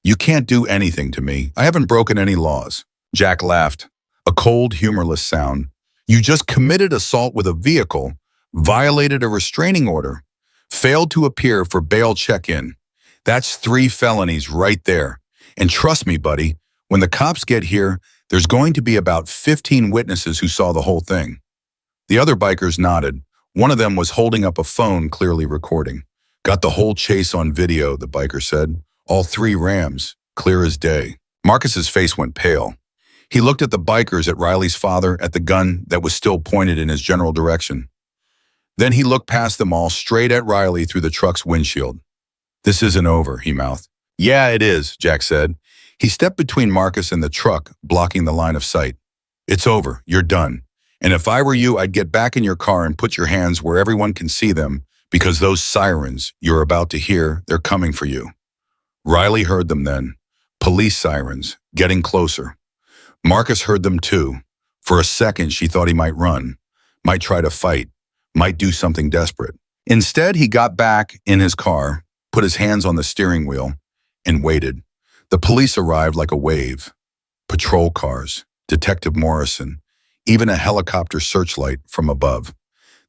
You can't do anything to me. I haven't broken any laws. Jack laughed. A cold, humorless sound. You just committed assault with a vehicle, violated a restraining order, failed to appear for bail check-in. That's 3 felonies right there. And trust me, buddy, when the cops get here, there's going to be about 15 witnesses who saw the whole thing. The other bikers nodded. One of them was holding up a phone, clearly recording. Got the whole chase on video, the biker said. All 3 rams, clear as day. Marcus's face went pale. He looked at the bikers, at Riley's father, at the gun that was still pointed in his general direction. Then he looked past them all, straight at Riley through the truck's windshield. This isn't over, he mouthed. Yeah, it is, Jack said. He stepped between Marcus and the truck, blocking the line of sight. It's over. You're done. And if I were you, I'd get back in your car and put your hands where everyone can see them, because those sirens you're about to hear, they're coming for you. Riley heard them then. Police sirens, getting closer. Marcus heard them too. For a second, she thought he might run, might try to fight, might do something desperate. Instead, he got back in his car, put his hands on the steering wheel, and waited. The police arrived like a wave. Patrol cars, Detective Morrison, even a helicopter searchlight from above.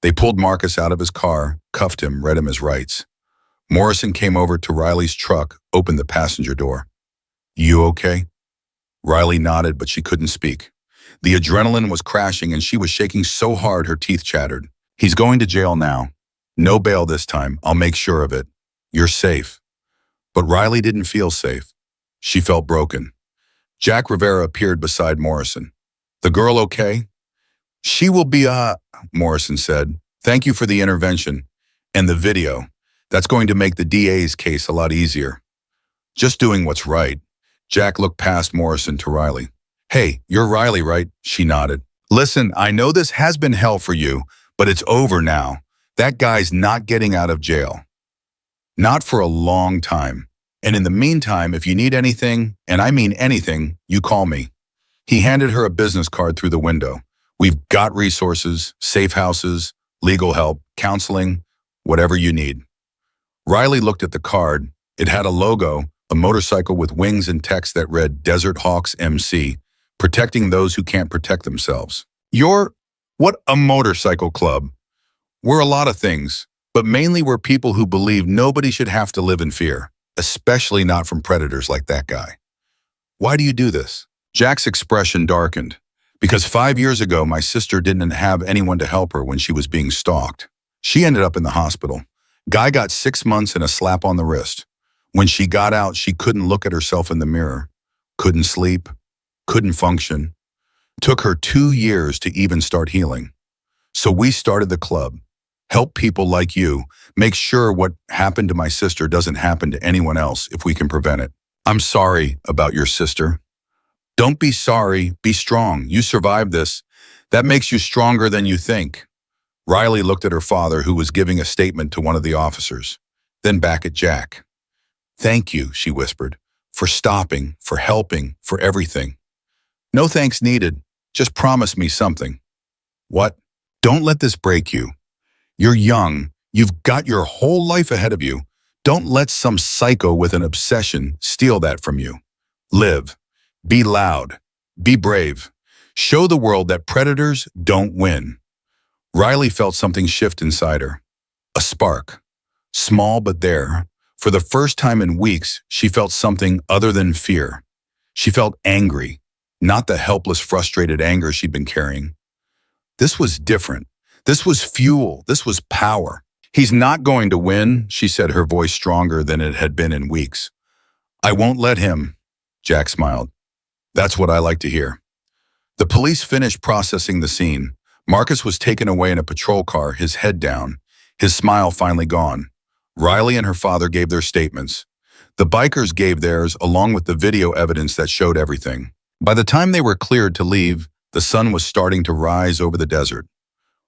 They pulled Marcus out of his car, cuffed him, read him his rights. Morrison came over to Riley's truck, opened the passenger door. "You okay?" Riley nodded, but she couldn't speak. The adrenaline was crashing and she was shaking so hard her teeth chattered. "He's going to jail now. No bail this time, I'll make sure of it. You're safe." But Riley didn't feel safe. She felt broken. Jack Rivera appeared beside Morrison. "The girl okay?" "She will be, Morrison said. "Thank you for the intervention. And the video. That's going to make the DA's case a lot easier." "Just doing what's right." Jack looked past Morrison to Riley. "Hey, you're Riley, right?" She nodded. "Listen, I know this has been hell for you, but it's over now. That guy's not getting out of jail. Not for a long time. And in the meantime, if you need anything, and I mean anything, you call me." He handed her a business card through the window. "We've got resources, safe houses, legal help, counseling, whatever you need." Riley looked at the card. It had a logo, a motorcycle with wings and text that read Desert Hawks MC, protecting those who can't protect themselves. What a motorcycle club. We're a lot of things, but mainly we're people who believe nobody should have to live in fear, especially not from predators like that guy. "Why do you do this?" Jack's expression darkened. "Because 5 years ago, my sister didn't have anyone to help her when she was being stalked. She ended up in the hospital. Guy got 6 months and a slap on the wrist. When she got out, she couldn't look at herself in the mirror, couldn't sleep, couldn't function. Took her 2 years to even start healing. So we started the club. Help people like you, make sure what happened to my sister doesn't happen to anyone else if we can prevent it. I'm sorry about your sister." "Don't be sorry, be strong. You survived this. That makes you stronger than you think." Riley looked at her father, who was giving a statement to one of the officers, then back at Jack. "Thank you," she whispered, "for stopping, for helping, for everything." "No thanks needed. Just promise me something." "What?" "Don't let this break you. You're young. You've got your whole life ahead of you. Don't let some psycho with an obsession steal that from you. Live. Be loud. Be brave. Show the world that predators don't win." Riley felt something shift inside her. A spark. Small but there. For the first time in weeks, she felt something other than fear. She felt angry, not the helpless, frustrated anger she'd been carrying. This was different. This was fuel. This was power. "He's not going to win," she said, her voice stronger than it had been in weeks. "I won't let him," Jack smiled. "That's what I like to hear." The police finished processing the scene. Marcus was taken away in a patrol car, his head down, his smile finally gone. Riley and her father gave their statements. The bikers gave theirs, along with the video evidence that showed everything. By the time they were cleared to leave, the sun was starting to rise over the desert.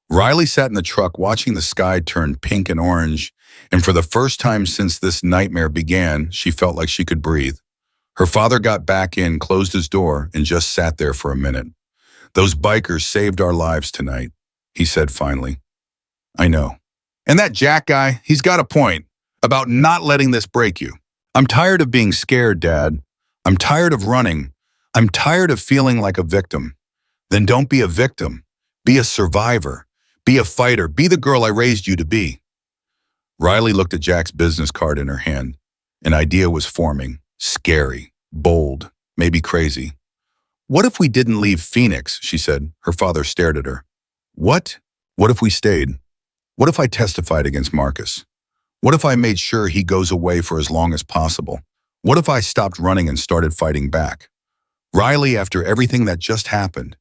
Riley sat in the truck watching the sky turn pink and orange, and for the first time since this nightmare began, she felt like she could breathe. Her father got back in, closed his door, and just sat there for a minute. "Those bikers saved our lives tonight," he said finally. "I know. And that Jack guy, he's got a point about not letting this break you. I'm tired of being scared, Dad. I'm tired of running. I'm tired of feeling like a victim." "Then don't be a victim. Be a survivor. Be a fighter. Be the girl I raised you to be." Riley looked at Jack's business card in her hand. An idea was forming. Scary, bold, maybe crazy. "What if we didn't leave Phoenix?" she said. Her father stared at her. "What? What if we stayed? What if I testified against Marcus? What if I made sure he goes away for as long as possible? What if I stopped running and started fighting back? Riley, after everything that just happened,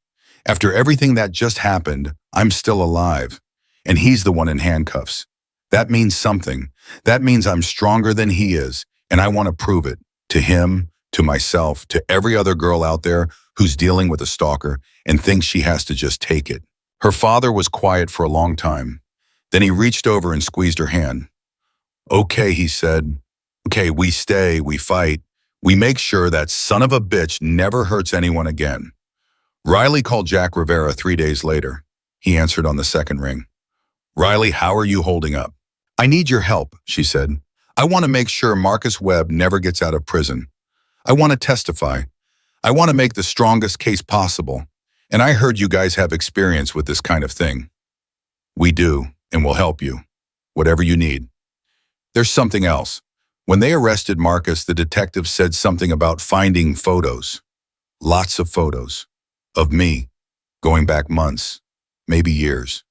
I'm still alive, and he's the one in handcuffs. That means something. That means I'm stronger than he is, and I want to prove it. To him, to myself, to every other girl out there who's dealing with a stalker and thinks she has to just take it." Her father was quiet for a long time. Then he reached over and squeezed her hand. Okay, he said. Okay, we stay, we fight. We make sure that son of a bitch never hurts anyone again. Riley called Jack Rivera 3 days later. He answered on the second ring. Riley, how are you holding up? I need your help, she said. I want to make sure Marcus Webb never gets out of prison. I want to testify. I want to make the strongest case possible. And I heard you guys have experience with this kind of thing. We do, and we'll help you. Whatever you need. There's something else. When they arrested Marcus, the detective said something about finding photos. Lots of photos. Of me. Going back months. Maybe years.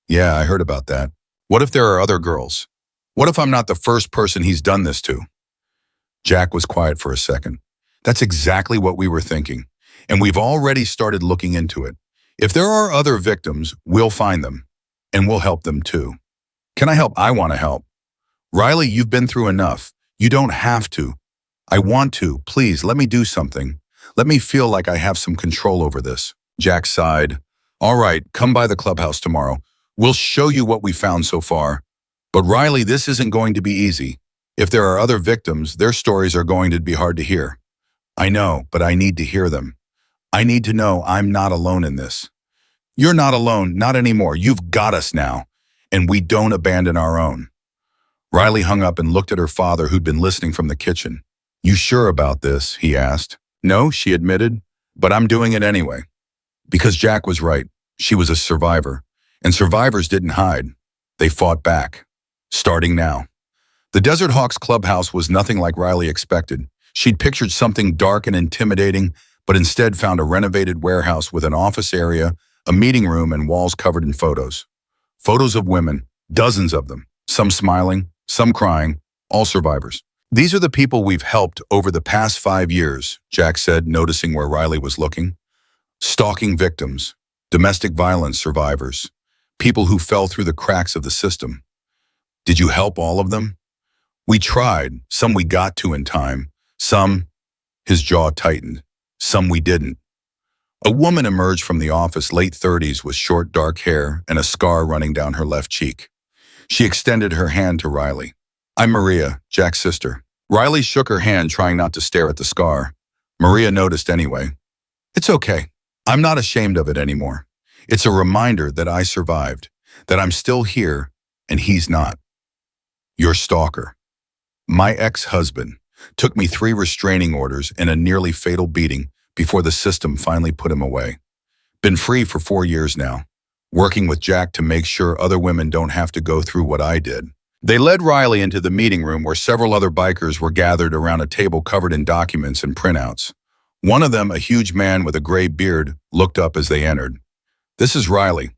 Yeah, I heard about that. What if there are other girls? What if I'm not the first person he's done this to? Jack was quiet for a second. That's exactly what we were thinking. And we've already started looking into it. If there are other victims, we'll find them. And we'll help them too. Can I help? I want to help. Riley, you've been through enough. You don't have to. I want to. Please, let me do something. Let me feel like I have some control over this. Jack sighed. All right, come by the clubhouse tomorrow. We'll show you what we found so far. But Riley, this isn't going to be easy. If there are other victims, their stories are going to be hard to hear. I know, but I need to hear them. I need to know I'm not alone in this. You're not alone, not anymore. You've got us now. And we don't abandon our own. Riley hung up and looked at her father, who'd been listening from the kitchen. You sure about this? He asked. No, she admitted, but I'm doing it anyway. Because Jack was right. She was a survivor. And survivors didn't hide. They fought back. Starting now. The Desert Hawks clubhouse was nothing like Riley expected. She'd pictured something dark and intimidating, but instead found a renovated warehouse with an office area, a meeting room, and walls covered in photos. Photos of women, dozens of them, some smiling, some crying, all survivors. These are the people we've helped over the past 5 years, Jack said, noticing where Riley was looking. Stalking victims, domestic violence survivors, people who fell through the cracks of the system. Did you help all of them? We tried. Some we got to in time. Some, his jaw tightened. Some we didn't. A woman emerged from the office, late 30s, with short dark hair and a scar running down her left cheek. She extended her hand to Riley. I'm Maria, Jack's sister. Riley shook her hand, trying not to stare at the scar. Maria noticed anyway. It's okay. I'm not ashamed of it anymore. It's a reminder that I survived, that I'm still here, and he's not. Your stalker. My ex-husband took me 3 restraining orders and a nearly fatal beating before the system finally put him away. Been free for 4 years now, working with Jack to make sure other women don't have to go through what I did. They led Riley into the meeting room where several other bikers were gathered around a table covered in documents and printouts. One of them, a huge man with a gray beard, looked up as they entered. This is Riley.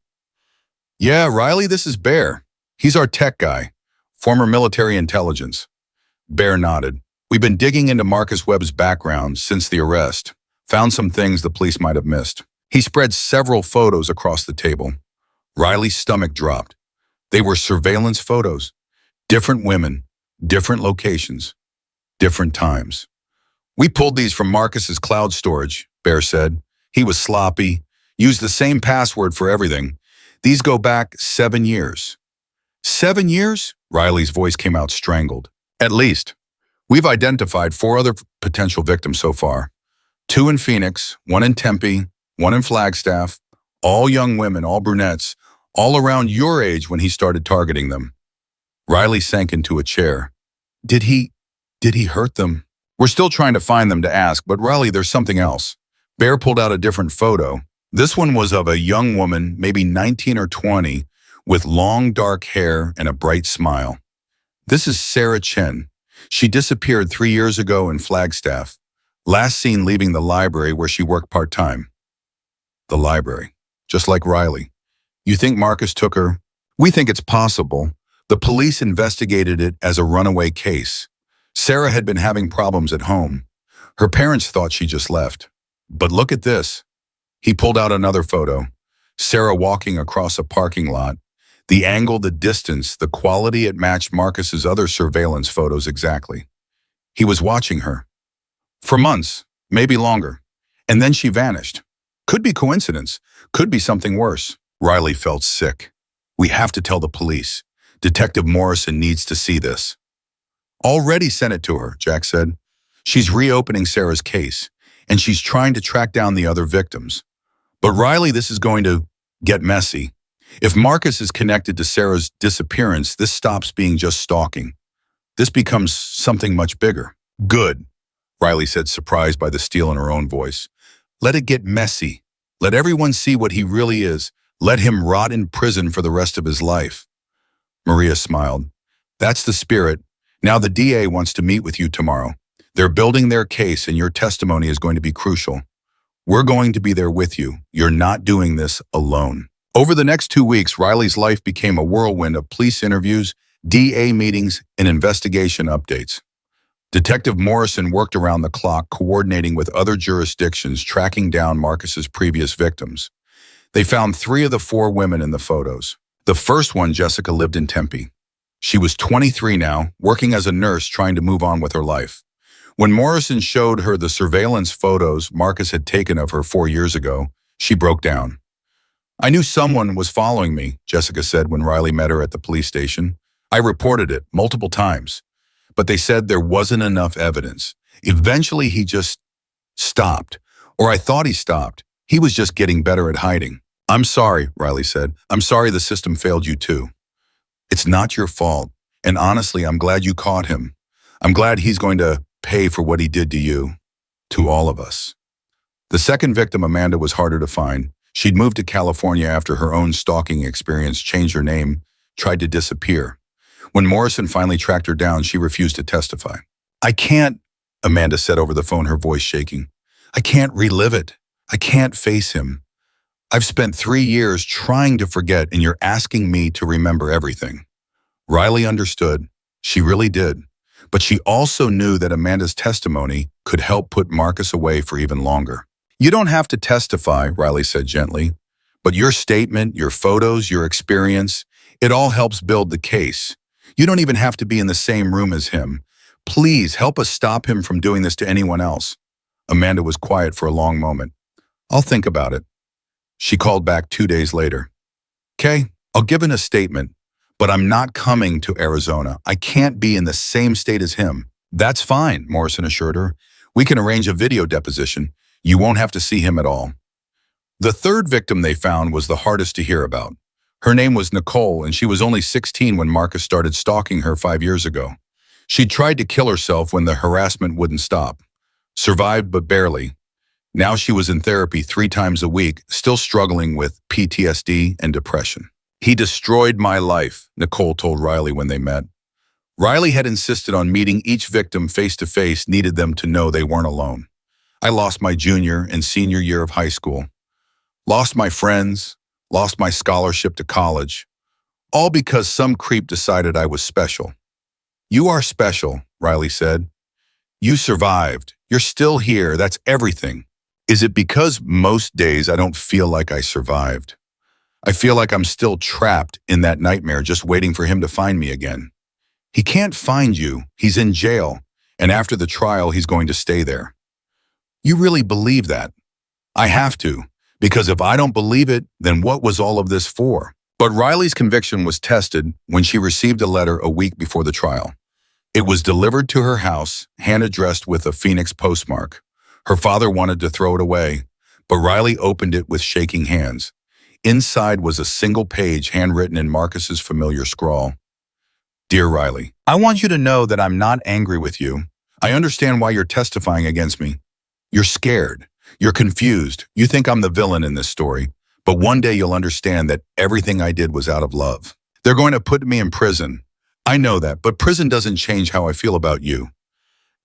Yeah, Riley, this is Bear. He's our tech guy, former military intelligence. Bear nodded. We've been digging into Marcus Webb's background since the arrest. Found some things the police might have missed. He spread several photos across the table. Riley's stomach dropped. They were surveillance photos. Different women, different locations, different times. We pulled these from Marcus's cloud storage, Bear said. He was sloppy, used the same password for everything. These go back 7 years. 7 years? Riley's voice came out strangled. At least. We've identified 4 other potential victims so far. 2 in Phoenix, 1 in Tempe, 1 in Flagstaff, all young women, all brunettes, all around your age when he started targeting them. Riley sank into a chair. Did he hurt them? We're still trying to find them to ask, but Riley, there's something else. Bear pulled out a different photo. This one was of a young woman, maybe 19 or 20, with long dark hair and a bright smile. This is Sarah Chen. She disappeared 3 years ago in Flagstaff, last seen leaving the library where she worked part-time. The library, just like Riley. You think Marcus took her? We think it's possible. The police investigated it as a runaway case. Sarah had been having problems at home. Her parents thought she just left. But look at this. He pulled out another photo. Sarah walking across a parking lot. The angle, the distance, the quality, it matched Marcus's other surveillance photos exactly. He was watching her. For months, maybe longer. And then she vanished. Could be coincidence. Could be something worse. Riley felt sick. We have to tell the police. Detective Morrison needs to see this. Already sent it to her, Jack said. She's reopening Sarah's case, and she's trying to track down the other victims. But Riley, this is going to get messy. If Marcus is connected to Sarah's disappearance, this stops being just stalking. This becomes something much bigger. Good, Riley said, surprised by the steel in her own voice. Let it get messy. Let everyone see what he really is. Let him rot in prison for the rest of his life. Maria smiled. That's the spirit. Now the DA wants to meet with you tomorrow. They're building their case and your testimony is going to be crucial. We're going to be there with you. You're not doing this alone. Over the next 2 weeks, Riley's life became a whirlwind of police interviews, DA meetings, and investigation updates. Detective Morrison worked around the clock, coordinating with other jurisdictions, tracking down Marcus's previous victims. They found 3 of the 4 women in the photos. The first one, Jessica, lived in Tempe. She was 23 now, working as a nurse, trying to move on with her life. When Morrison showed her the surveillance photos Marcus had taken of her 4 years ago, she broke down. I knew someone was following me, Jessica said when Riley met her at the police station. I reported it multiple times, but they said there wasn't enough evidence. Eventually, he just stopped, or I thought he stopped. He was just getting better at hiding. I'm sorry, Riley said. I'm sorry the system failed you too. It's not your fault, and honestly, I'm glad you caught him. I'm glad he's going to pay for what he did to you, to all of us. The second victim, Amanda, was harder to find. She'd moved to California after her own stalking experience, changed her name, tried to disappear. When Morrison finally tracked her down, she refused to testify. I can't, Amanda said over the phone, her voice shaking. I can't relive it. I can't face him. I've spent 3 years trying to forget, and you're asking me to remember everything. Riley understood. She really did. But she also knew that Amanda's testimony could help put Marcus away for even longer. You don't have to testify, Riley said gently, but your statement, your photos, your experience, it all helps build the case. You don't even have to be in the same room as him. Please help us stop him from doing this to anyone else. Amanda was quiet for a long moment. I'll think about it. She called back 2 days later. Okay, I'll give in a statement, but I'm not coming to Arizona. I can't be in the same state as him. That's fine, Morrison assured her. We can arrange a video deposition. You won't have to see him at all. The third victim they found was the hardest to hear about. Her name was Nicole, and she was only 16 when Marcus started stalking her 5 years ago. She tried to kill herself when the harassment wouldn't stop. Survived, but barely. Now she was in therapy 3 times a week, still struggling with PTSD and depression. He destroyed my life, Nicole told Riley when they met. Riley had insisted on meeting each victim face-to-face, needed them to know they weren't alone. I lost my junior and senior year of high school. Lost my friends, lost my scholarship to college. All because some creep decided I was special. You are special, Riley said. You survived. You're still here. That's everything. Is it because most days I don't feel like I survived? I feel like I'm still trapped in that nightmare, just waiting for him to find me again. He can't find you. He's in jail, and after the trial, he's going to stay there. You really believe that? I have to, because if I don't believe it, then what was all of this for? But Riley's conviction was tested when she received a letter a week before the trial. It was delivered to her house, hand-addressed with a Phoenix postmark. Her father wanted to throw it away, but Riley opened it with shaking hands. Inside was a single page handwritten in Marcus's familiar scrawl. Dear Riley, I want you to know that I'm not angry with you. I understand why you're testifying against me. You're scared. You're confused. You think I'm the villain in this story. But one day you'll understand that everything I did was out of love. They're going to put me in prison. I know that, but prison doesn't change how I feel about you.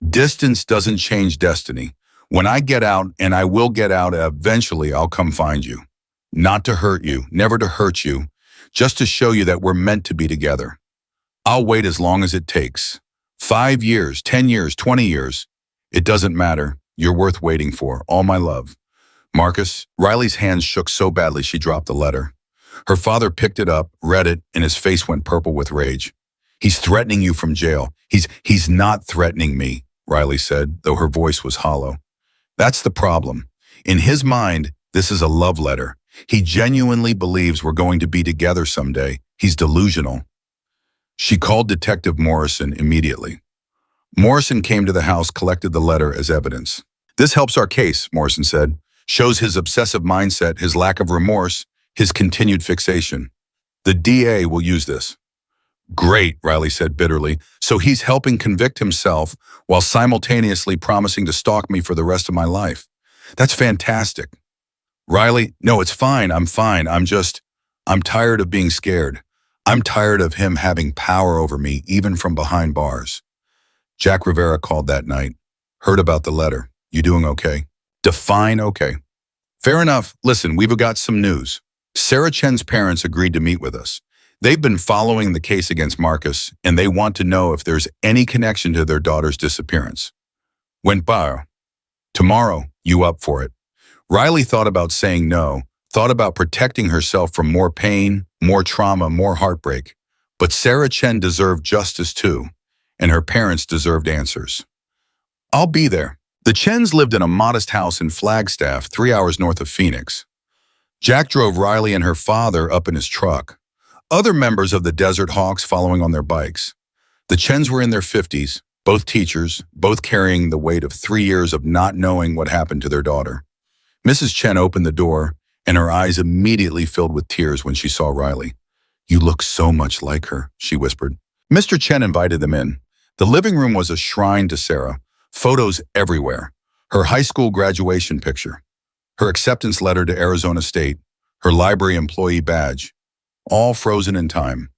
Distance doesn't change destiny. When I get out, and I will get out eventually, I'll come find you. Not to hurt you, never to hurt you, just to show you that we're meant to be together. I'll wait as long as it takes. 5 years, 10 years, 20 years. It doesn't matter. You're worth waiting for. All my love. Marcus. Riley's hands shook so badly she dropped the letter. Her father picked it up, read it, and his face went purple with rage. He's threatening you from jail. He's not threatening me, Riley said, though her voice was hollow. That's the problem. In his mind, this is a love letter. He genuinely believes we're going to be together someday. He's delusional. She called Detective Morrison immediately. Morrison came to the house, collected the letter as evidence. This helps our case, Morrison said. Shows his obsessive mindset, his lack of remorse, his continued fixation. The DA will use this. Great, Riley said bitterly. So he's helping convict himself while simultaneously promising to stalk me for the rest of my life. That's fantastic. Riley, no, it's fine. I'm fine. I'm tired of being scared. I'm tired of him having power over me, even from behind bars. Jack Rivera called that night. Heard about the letter. You doing okay? Define okay. Fair enough. Listen, we've got some news. Sarah Chen's parents agreed to meet with us. They've been following the case against Marcus, and they want to know if there's any connection to their daughter's disappearance. When by? Tomorrow, you up for it? Riley thought about saying no, thought about protecting herself from more pain, more trauma, more heartbreak. But Sarah Chen deserved justice too, and her parents deserved answers. I'll be there. The Chens lived in a modest house in Flagstaff, 3 hours north of Phoenix. Jack drove Riley and her father up in his truck. Other members of the Desert Hawks following on their bikes. The Chens were in their 50s, both teachers, both carrying the weight of 3 years of not knowing what happened to their daughter. Mrs. Chen opened the door, and her eyes immediately filled with tears when she saw Riley. You look so much like her, she whispered. Mr. Chen invited them in. The living room was a shrine to Sarah. Photos everywhere. Her high school graduation picture. Her acceptance letter to Arizona State. Her library employee badge. All frozen in time.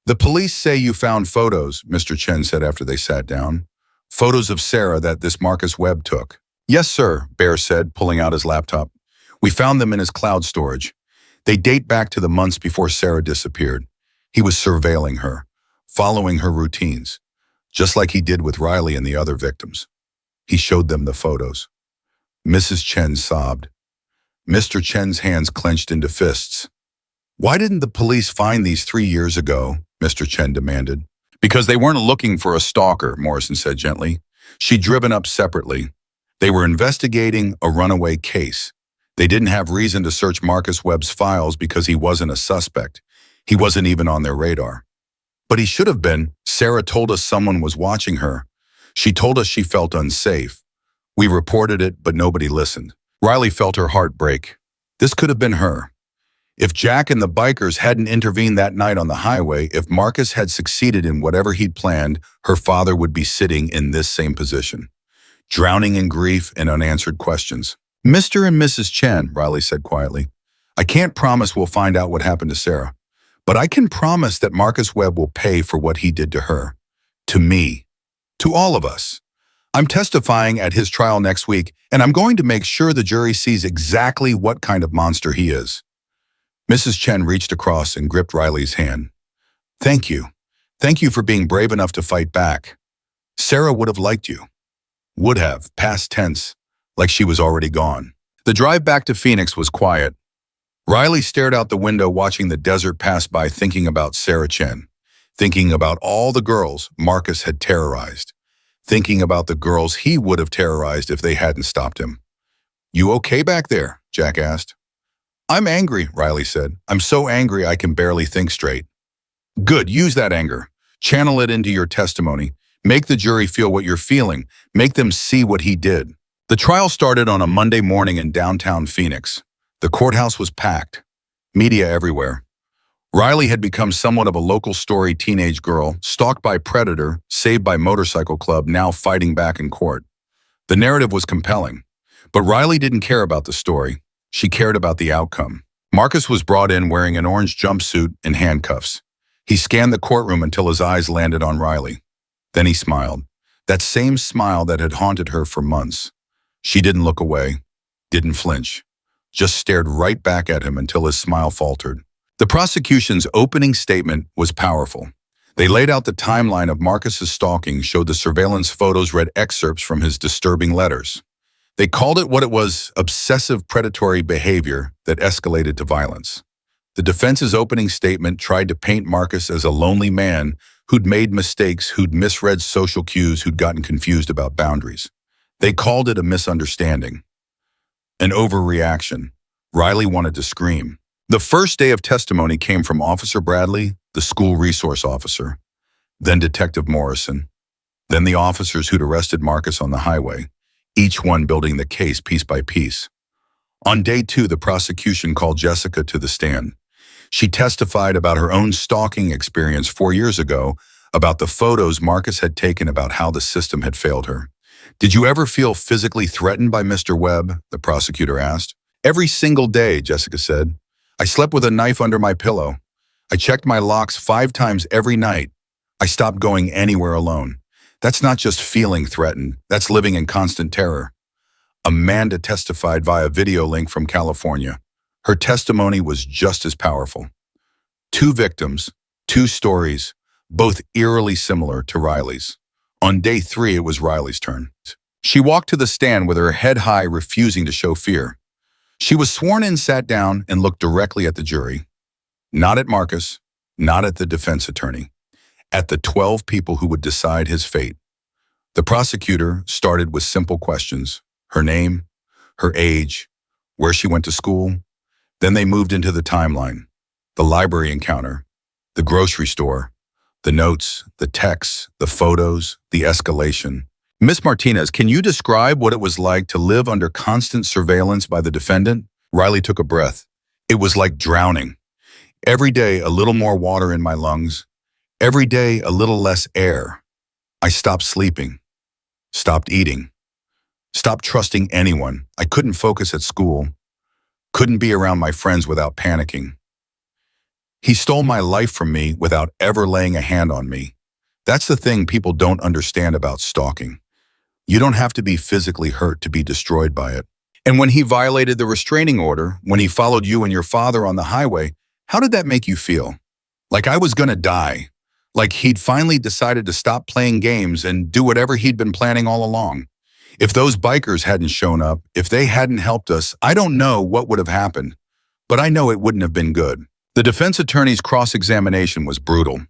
The police say you found photos, Mr. Chen said after they sat down. Photos of Sarah that this Marcus Webb took. Yes, sir, Bear said, pulling out his laptop. We found them in his cloud storage. They date back to the months before Sarah disappeared. He was surveilling her, following her routines, just like he did with Riley and the other victims. He showed them the photos. Mrs. Chen sobbed. Mr. Chen's hands clenched into fists. Why didn't the police find these 3 years ago? Mr. Chen demanded. Because they weren't looking for a stalker, Morrison said gently. She'd driven up separately. They were investigating a runaway case. They didn't have reason to search Marcus Webb's files because he wasn't a suspect. He wasn't even on their radar. But he should have been. Sarah told us someone was watching her. She told us she felt unsafe. We reported it, but nobody listened. Riley felt her heart break. This could have been her. If Jack and the bikers hadn't intervened that night on the highway, if Marcus had succeeded in whatever he'd planned, her father would be sitting in this same position, drowning in grief and unanswered questions. Mr. and Mrs. Chen, Riley said quietly, I can't promise we'll find out what happened to Sarah, but I can promise that Marcus Webb will pay for what he did to her, to me, to all of us. I'm testifying at his trial next week, and I'm going to make sure the jury sees exactly what kind of monster he is. Mrs. Chen reached across and gripped Riley's hand. Thank you. Thank you for being brave enough to fight back. Sarah would have liked you. Would have, past tense, like she was already gone. The drive back to Phoenix was quiet. Riley stared out the window watching the desert pass by, thinking about Sarah Chen, thinking about all the girls Marcus had terrorized, thinking about the girls he would have terrorized if they hadn't stopped him. You okay back there? Jack asked. I'm angry, Riley said. I'm so angry I can barely think straight. Good, use that anger. Channel it into your testimony. Make the jury feel what you're feeling. Make them see what he did. The trial started on a Monday morning in downtown Phoenix. The courthouse was packed. Media everywhere. Riley had become somewhat of a local story teenage girl, stalked by predator, saved by motorcycle club, now fighting back in court. The narrative was compelling. But Riley didn't care about the story. She cared about the outcome. Marcus was brought in wearing an orange jumpsuit and handcuffs. He scanned the courtroom until his eyes landed on Riley. Then he smiled. That same smile that had haunted her for months. She didn't look away, didn't flinch, just stared right back at him until his smile faltered. The prosecution's opening statement was powerful. They laid out the timeline of Marcus's stalking, showed the surveillance photos, read excerpts from his disturbing letters. They called it what it was, obsessive predatory behavior that escalated to violence. The defense's opening statement tried to paint Marcus as a lonely man who'd made mistakes, who'd misread social cues, who'd gotten confused about boundaries. They called it a misunderstanding, an overreaction. Riley wanted to scream. The first day of testimony came from Officer Bradley, the school resource officer, then Detective Morrison, then the officers who'd arrested Marcus on the highway, each one building the case piece by piece. On day 2, the prosecution called Jessica to the stand. She testified about her own stalking experience 4 years ago, about the photos Marcus had taken, about how the system had failed her. "Did you ever feel physically threatened by Mr. Webb?" the prosecutor asked. "Every single day," Jessica said. "I slept with a knife under my pillow. I checked my locks 5 times every night. I stopped going anywhere alone. That's not just feeling threatened, that's living in constant terror." Amanda testified via video link from California. Her testimony was just as powerful. 2 victims, 2 stories, both eerily similar to Riley's. On day 3, it was Riley's turn. She walked to the stand with her head high, refusing to show fear. She was sworn in, sat down, and looked directly at the jury. Not at Marcus, not at the defense attorney, at the 12 people who would decide his fate. The prosecutor started with simple questions: her name, her age, where she went to school. Then they moved into the timeline: the library encounter, the grocery store, the notes, the texts, the photos, the escalation. "Miss Martinez, can you describe what it was like to live under constant surveillance by the defendant?" Riley took a breath. "It was like drowning. Every day, a little more water in my lungs. Every day, a little less air. I stopped sleeping, stopped eating, stopped trusting anyone. I couldn't focus at school, couldn't be around my friends without panicking. He stole my life from me without ever laying a hand on me. That's the thing people don't understand about stalking. You don't have to be physically hurt to be destroyed by it. And when he violated the restraining order, when he followed you and your father on the highway, how did that make you feel? Like I was gonna die. Like he'd finally decided to stop playing games and do whatever he'd been planning all along. If those bikers hadn't shown up, if they hadn't helped us, I don't know what would have happened. But I know it wouldn't have been good." The defense attorney's cross-examination was brutal.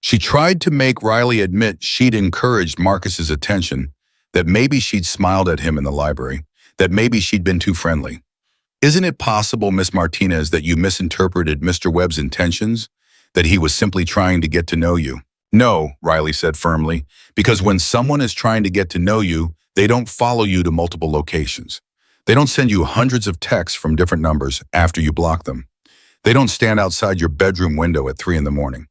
She tried to make Riley admit she'd encouraged Marcus's attention, that maybe she'd smiled at him in the library, that maybe she'd been too friendly. "Isn't it possible, Miss Martinez, that you misinterpreted Mr. Webb's intentions? That he was simply trying to get to know you?" "No," Riley said firmly, "because when someone is trying to get to know you, they don't follow you to multiple locations. They don't send you hundreds of texts from different numbers after you block them. They don't stand outside your bedroom window at 3 in the morning.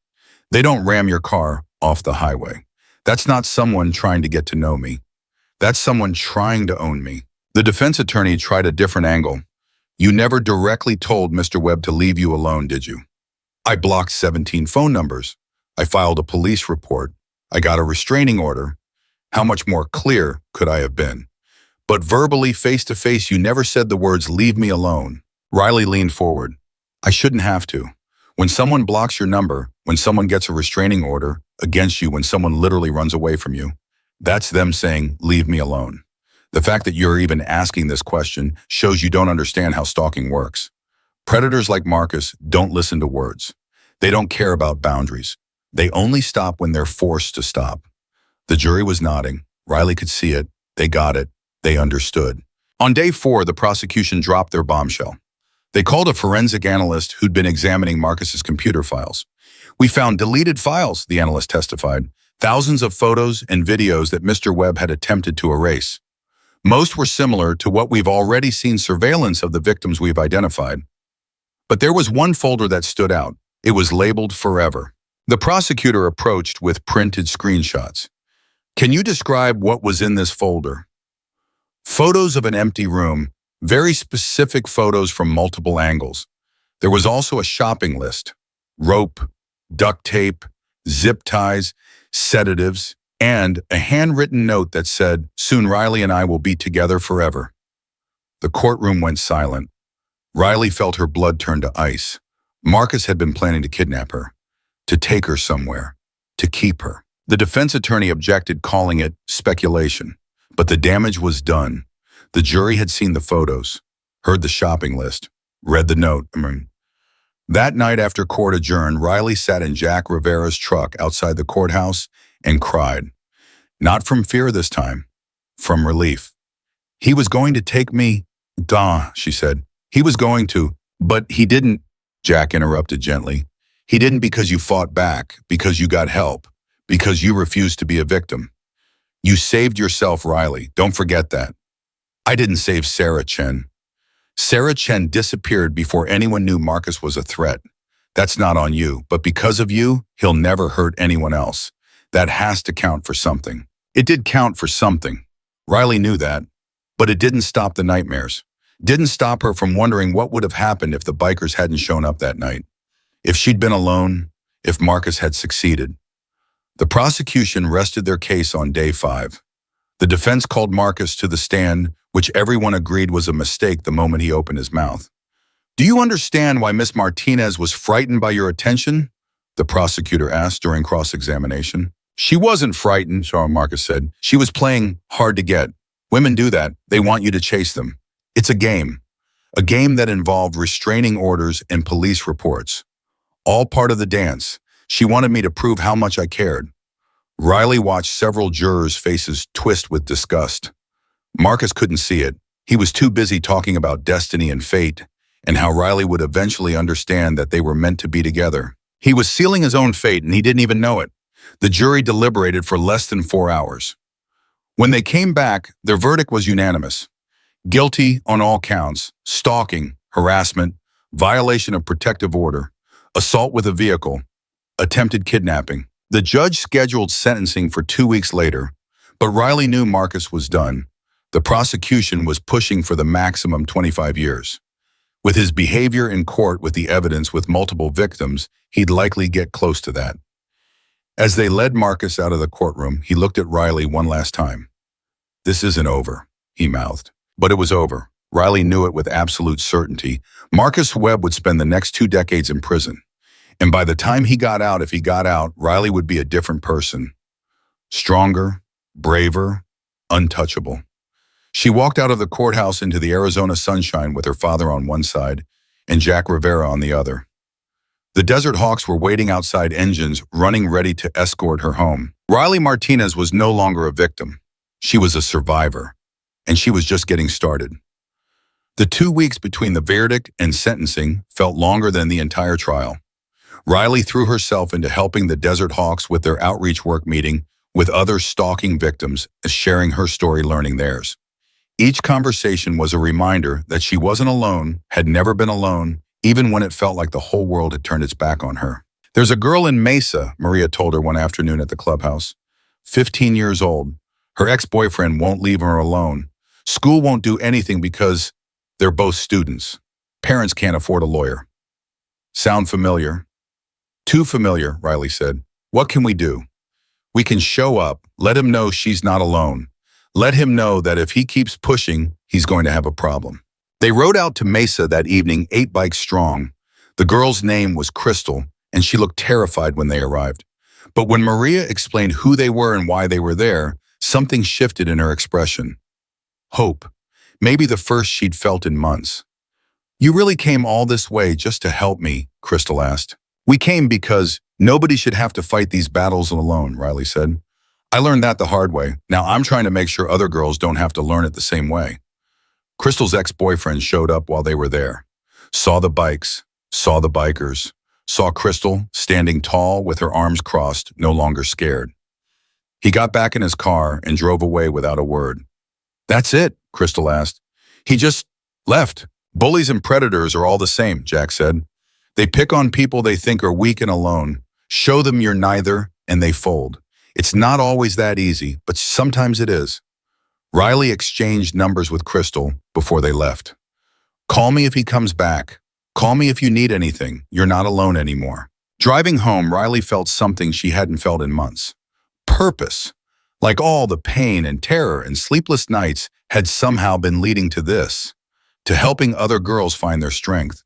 They don't ram your car off the highway. That's not someone trying to get to know me. That's someone trying to own me." The defense attorney tried a different angle. "You never directly told Mr. Webb to leave you alone, did you?" "I blocked 17 phone numbers. I filed a police report. I got a restraining order. How much more clear could I have been? But verbally, face to face, you never said the words, 'leave me alone.'" Riley leaned forward. "I shouldn't have to. When someone blocks your number, when someone gets a restraining order against you, when someone literally runs away from you, that's them saying, 'leave me alone.' The fact that you're even asking this question shows you don't understand how stalking works. Predators like Marcus don't listen to words. They don't care about boundaries. They only stop when they're forced to stop." The jury was nodding. Riley could see it. They got it. They understood. On day 4, the prosecution dropped their bombshell. They called a forensic analyst who'd been examining Marcus's computer files. "We found deleted files," the analyst testified, "thousands of photos and videos that Mr. Webb had attempted to erase. Most were similar to what we've already seen surveillance of the victims we've identified. But there was one folder that stood out. It was labeled 'Forever.'" The prosecutor approached with printed screenshots. "Can you describe what was in this folder?" Photos of an empty room, very specific photos from multiple angles. There was also a shopping list: rope, duct tape, zip ties, sedatives, and a handwritten note that said, "Soon Riley and I will be together forever." The courtroom went silent. Riley felt her blood turn to ice. Marcus had been planning to kidnap her, to take her somewhere, to keep her. The defense attorney objected, calling it speculation. But the damage was done. The jury had seen the photos, heard the shopping list, read the note. That night after court adjourned, Riley sat in Jack Rivera's truck outside the courthouse and cried. Not from fear this time, from relief. "He was going to take me." "Duh," she said. He was going to, but he didn't, Jack interrupted gently. He didn't because you fought back, because you got help, because you refused to be a victim. You saved yourself, Riley. Don't forget that. I didn't save Sarah Chen. Sarah Chen disappeared before anyone knew Marcus was a threat. That's not on you, but because of you, he'll never hurt anyone else. That has to count for something. It did count for something. Riley knew that, but it didn't stop the nightmares. Didn't stop her from wondering what would have happened if the bikers hadn't shown up that night. If she'd been alone, if Marcus had succeeded. The prosecution rested their case on day 5. The defense called Marcus to the stand, which everyone agreed was a mistake the moment he opened his mouth. Do you understand why Miss Martinez was frightened by your attention? The prosecutor asked during cross-examination. She wasn't frightened, Marcus said. She was playing hard to get. Women do that. They want you to chase them. It's a game. A game that involved restraining orders and police reports. All part of the dance. She wanted me to prove how much I cared. Riley watched several jurors' faces twist with disgust. Marcus couldn't see it. He was too busy talking about destiny and fate, and how Riley would eventually understand that they were meant to be together. He was sealing his own fate, and he didn't even know it. The jury deliberated for less than 4 hours. When they came back, their verdict was unanimous. Guilty on all counts: stalking, harassment, violation of protective order, assault with a vehicle, attempted kidnapping. The judge scheduled sentencing for 2 weeks later, but Riley knew Marcus was done. The prosecution was pushing for the maximum 25 years. With his behavior in court with the evidence with multiple victims, he'd likely get close to that. As they led Marcus out of the courtroom, he looked at Riley one last time. This isn't over, he mouthed. But it was over. Riley knew it with absolute certainty. Marcus Webb would spend the next 2 decades in prison. And by the time he got out, if he got out, Riley would be a different person. Stronger, braver, untouchable. She walked out of the courthouse into the Arizona sunshine with her father on one side and Jack Rivera on the other. The Desert Hawks were waiting outside engines, running ready to escort her home. Riley Martinez was no longer a victim. She was a survivor, and she was just getting started. The 2 weeks between the verdict and sentencing felt longer than the entire trial. Riley threw herself into helping the Desert Hawks with their outreach work meeting with other stalking victims, sharing her story, learning theirs. Each conversation was a reminder that she wasn't alone, had never been alone, even when it felt like the whole world had turned its back on her. There's a girl in Mesa, Maria told her one afternoon at the clubhouse. 15 years old. Her ex-boyfriend won't leave her alone. School won't do anything because they're both students. Parents can't afford a lawyer. Sound familiar? Too familiar, Riley said. What can we do? We can show up, let him know she's not alone. Let him know that if he keeps pushing, he's going to have a problem. They rode out to Mesa that evening, 8 bikes strong. The girl's name was Crystal, and she looked terrified when they arrived. But when Maria explained who they were and why they were there, something shifted in her expression. Hope. Maybe the first she'd felt in months. You really came all this way just to help me, Crystal asked. We came because nobody should have to fight these battles alone, Riley said. I learned that the hard way. Now I'm trying to make sure other girls don't have to learn it the same way. Crystal's ex-boyfriend showed up while they were there. Saw the bikes, saw the bikers, saw Crystal standing tall with her arms crossed, no longer scared. He got back in his car and drove away without a word. That's it, Crystal asked. He just left. Bullies and predators are all the same, Jack said. They pick on people they think are weak and alone. Show them you're neither, and they fold. It's not always that easy, but sometimes it is. Riley exchanged numbers with Crystal before they left. Call me if he comes back. Call me if you need anything. You're not alone anymore. Driving home, Riley felt something she hadn't felt in months. Purpose. Like all the pain and terror and sleepless nights had somehow been leading to this. To helping other girls find their strength.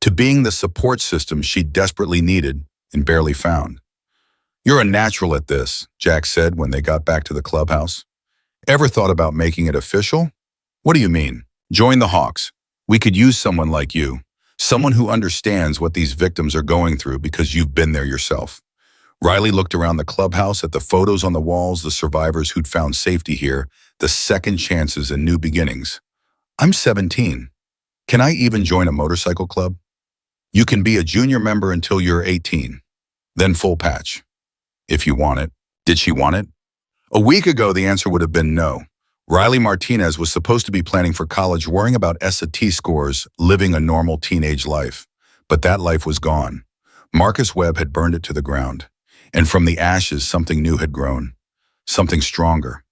To being the support system she desperately needed and barely found. You're a natural at this, Jack said when they got back to the clubhouse. Ever thought about making it official? What do you mean? Join the Hawks. We could use someone like you. Someone who understands what these victims are going through because you've been there yourself. Riley looked around the clubhouse at the photos on the walls, the survivors who'd found safety here, the second chances and new beginnings. I'm 17. Can I even join a motorcycle club? You can be a junior member until you're 18, then full patch, if you want it. Did she want it? A week ago, the answer would have been no. Riley Martinez was supposed to be planning for college, worrying about SAT scores, living a normal teenage life. But that life was gone. Marcus Webb had burned it to the ground. And from the ashes, something new had grown. Something stronger.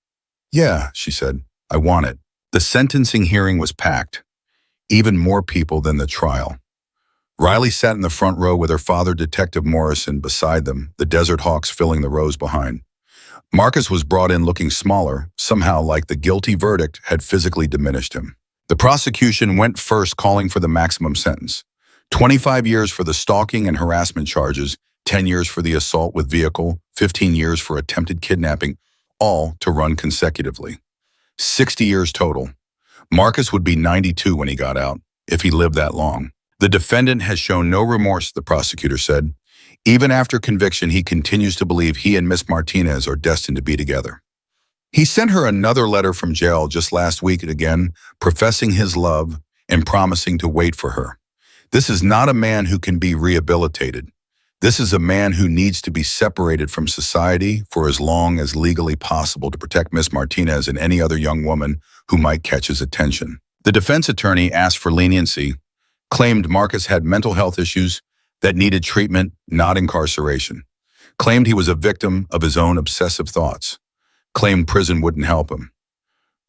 Yeah, she said, I want it. The sentencing hearing was packed. Even more people than the trial. Riley sat in the front row with her father, Detective Morrison, beside them, the Desert Hawks filling the rows behind. Marcus was brought in looking smaller, somehow like the guilty verdict had physically diminished him. The prosecution went first, calling for the maximum sentence. 25 years for the stalking and harassment charges, 10 years for the assault with vehicle, 15 years for attempted kidnapping, all to run consecutively. 60 years total. Marcus would be 92 when he got out, if he lived that long. The defendant has shown no remorse, the prosecutor said. Even after conviction, he continues to believe he and Miss Martinez are destined to be together. He sent her another letter from jail just last week, again, professing his love and promising to wait for her. This is not a man who can be rehabilitated. This is a man who needs to be separated from society for as long as legally possible to protect Miss Martinez and any other young woman who might catch his attention. The defense attorney asked for leniency, claimed Marcus had mental health issues that needed treatment, not incarceration, claimed he was a victim of his own obsessive thoughts, claimed prison wouldn't help him.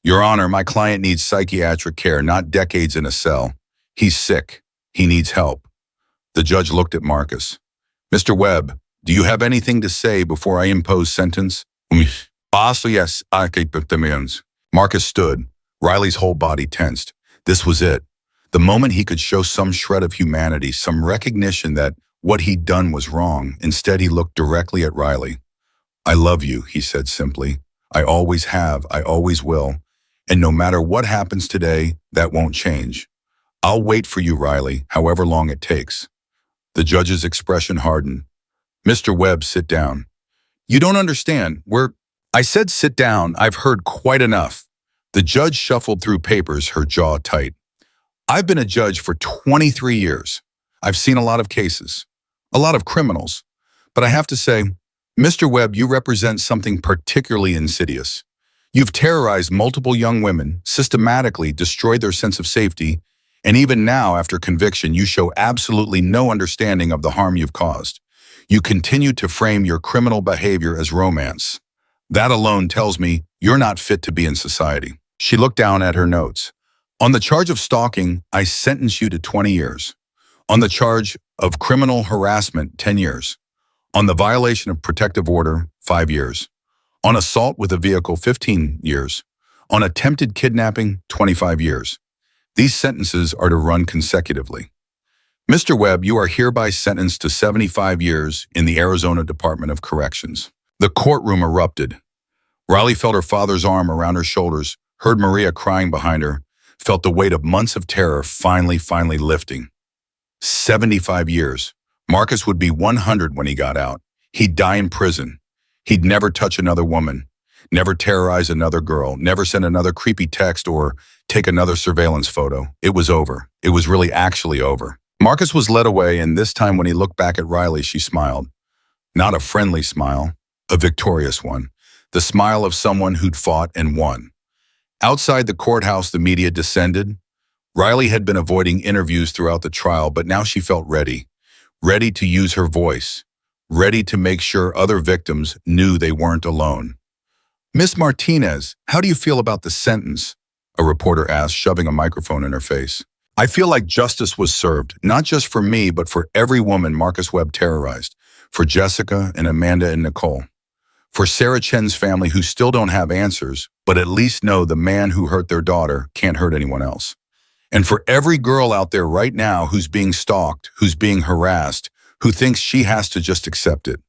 Your Honor, my client needs psychiatric care, not decades in a cell. He's sick. He needs help. The judge looked at Marcus. Mr. Webb, do you have anything to say before I impose sentence? Yes, Marcus stood. Riley's whole body tensed. This was it. The moment he could show some shred of humanity, some recognition that what he'd done was wrong. Instead, he looked directly at Riley. I love you, he said simply. I always have, I always will. And no matter what happens today, that won't change. I'll wait for you, Riley, however long it takes. The judge's expression hardened. Mr. Webb, sit down. You don't understand. I said sit down. I've heard quite enough. The judge shuffled through papers, her jaw tight. I've been a judge for 23 years. I've seen a lot of cases, a lot of criminals. But I have to say, Mr. Webb, you represent something particularly insidious. You've terrorized multiple young women, systematically destroyed their sense of safety, and even now, after conviction, you show absolutely no understanding of the harm you've caused. You continue to frame your criminal behavior as romance. That alone tells me you're not fit to be in society. She looked down at her notes. On the charge of stalking, I sentence you to 20 years. On the charge of criminal harassment, 10 years. On the violation of protective order, 5 years. On assault with a vehicle, 15 years. On attempted kidnapping, 25 years. These sentences are to run consecutively. Mr. Webb, you are hereby sentenced to 75 years in the Arizona Department of Corrections. The courtroom erupted. Riley felt her father's arm around her shoulders, heard Maria crying behind her, felt the weight of months of terror finally lifting. 75 years. Marcus would be 100 when he got out. He'd die in prison. He'd never touch another woman, never terrorize another girl, never send another creepy text or take another surveillance photo. It was over. It was really actually over. Marcus was led away, and this time when he looked back at Riley, she smiled. Not a friendly smile, a victorious one. The smile of someone who'd fought and won. Outside the courthouse, the media descended. Riley had been avoiding interviews throughout the trial, but now she felt ready. Ready to use her voice. Ready to make sure other victims knew they weren't alone. Miss Martinez, how do you feel about the sentence? A reporter asked, shoving a microphone in her face. I feel like justice was served, not just for me, but for every woman Marcus Webb terrorized. For Jessica and Amanda and Nicole. For Sarah Chen's family who still don't have answers, but at least know the man who hurt their daughter can't hurt anyone else. And for every girl out there right now who's being stalked, who's being harassed, who thinks she has to just accept it.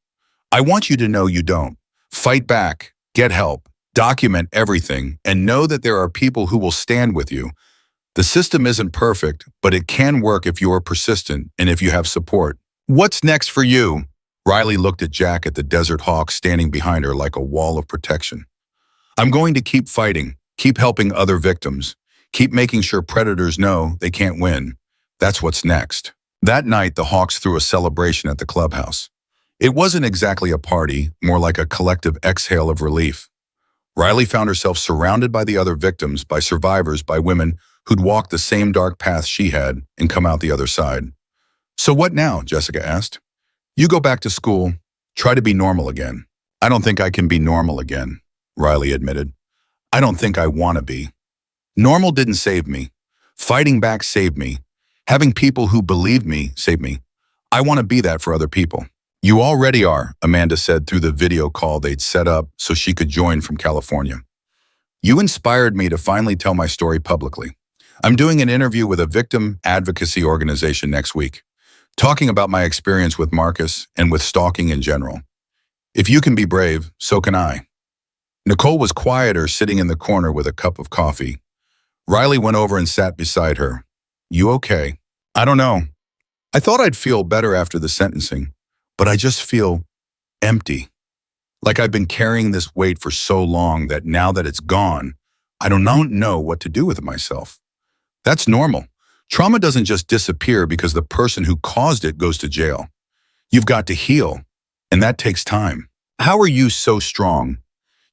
I want you to know you don't. Fight back, get help, document everything, and know that there are people who will stand with you. The system isn't perfect, but it can work if you are persistent and if you have support. What's next for you? Riley looked at Jack at the Desert Hawk standing behind her like a wall of protection. I'm going to keep fighting, keep helping other victims, Keep making sure predators know they can't win. That's what's next. That night, the Hawks threw a celebration at the clubhouse. It wasn't exactly a party, more like a collective exhale of relief. Riley found herself surrounded by the other victims, by survivors, by women who'd walked the same dark path she had and come out the other side. So what now? Jessica asked. You go back to school, try to be normal again. I don't think I can be normal again, Riley admitted. I don't think I want to be. Normal didn't save me. Fighting back saved me. Having people who believed me saved me. I want to be that for other people. You already are, Amanda said through the video call they'd set up so she could join from California. You inspired me to finally tell my story publicly. I'm doing an interview with a victim advocacy organization next week, talking about my experience with Marcus and with stalking in general. If you can be brave, so can I. Nicole was quieter, sitting in the corner with a cup of coffee. Riley went over and sat beside her. You okay? I don't know. I thought I'd feel better after the sentencing, but I just feel empty. Like I've been carrying this weight for so long that now that it's gone, I don't know what to do with myself. That's normal. Trauma doesn't just disappear because the person who caused it goes to jail. You've got to heal, and that takes time. How are you so strong?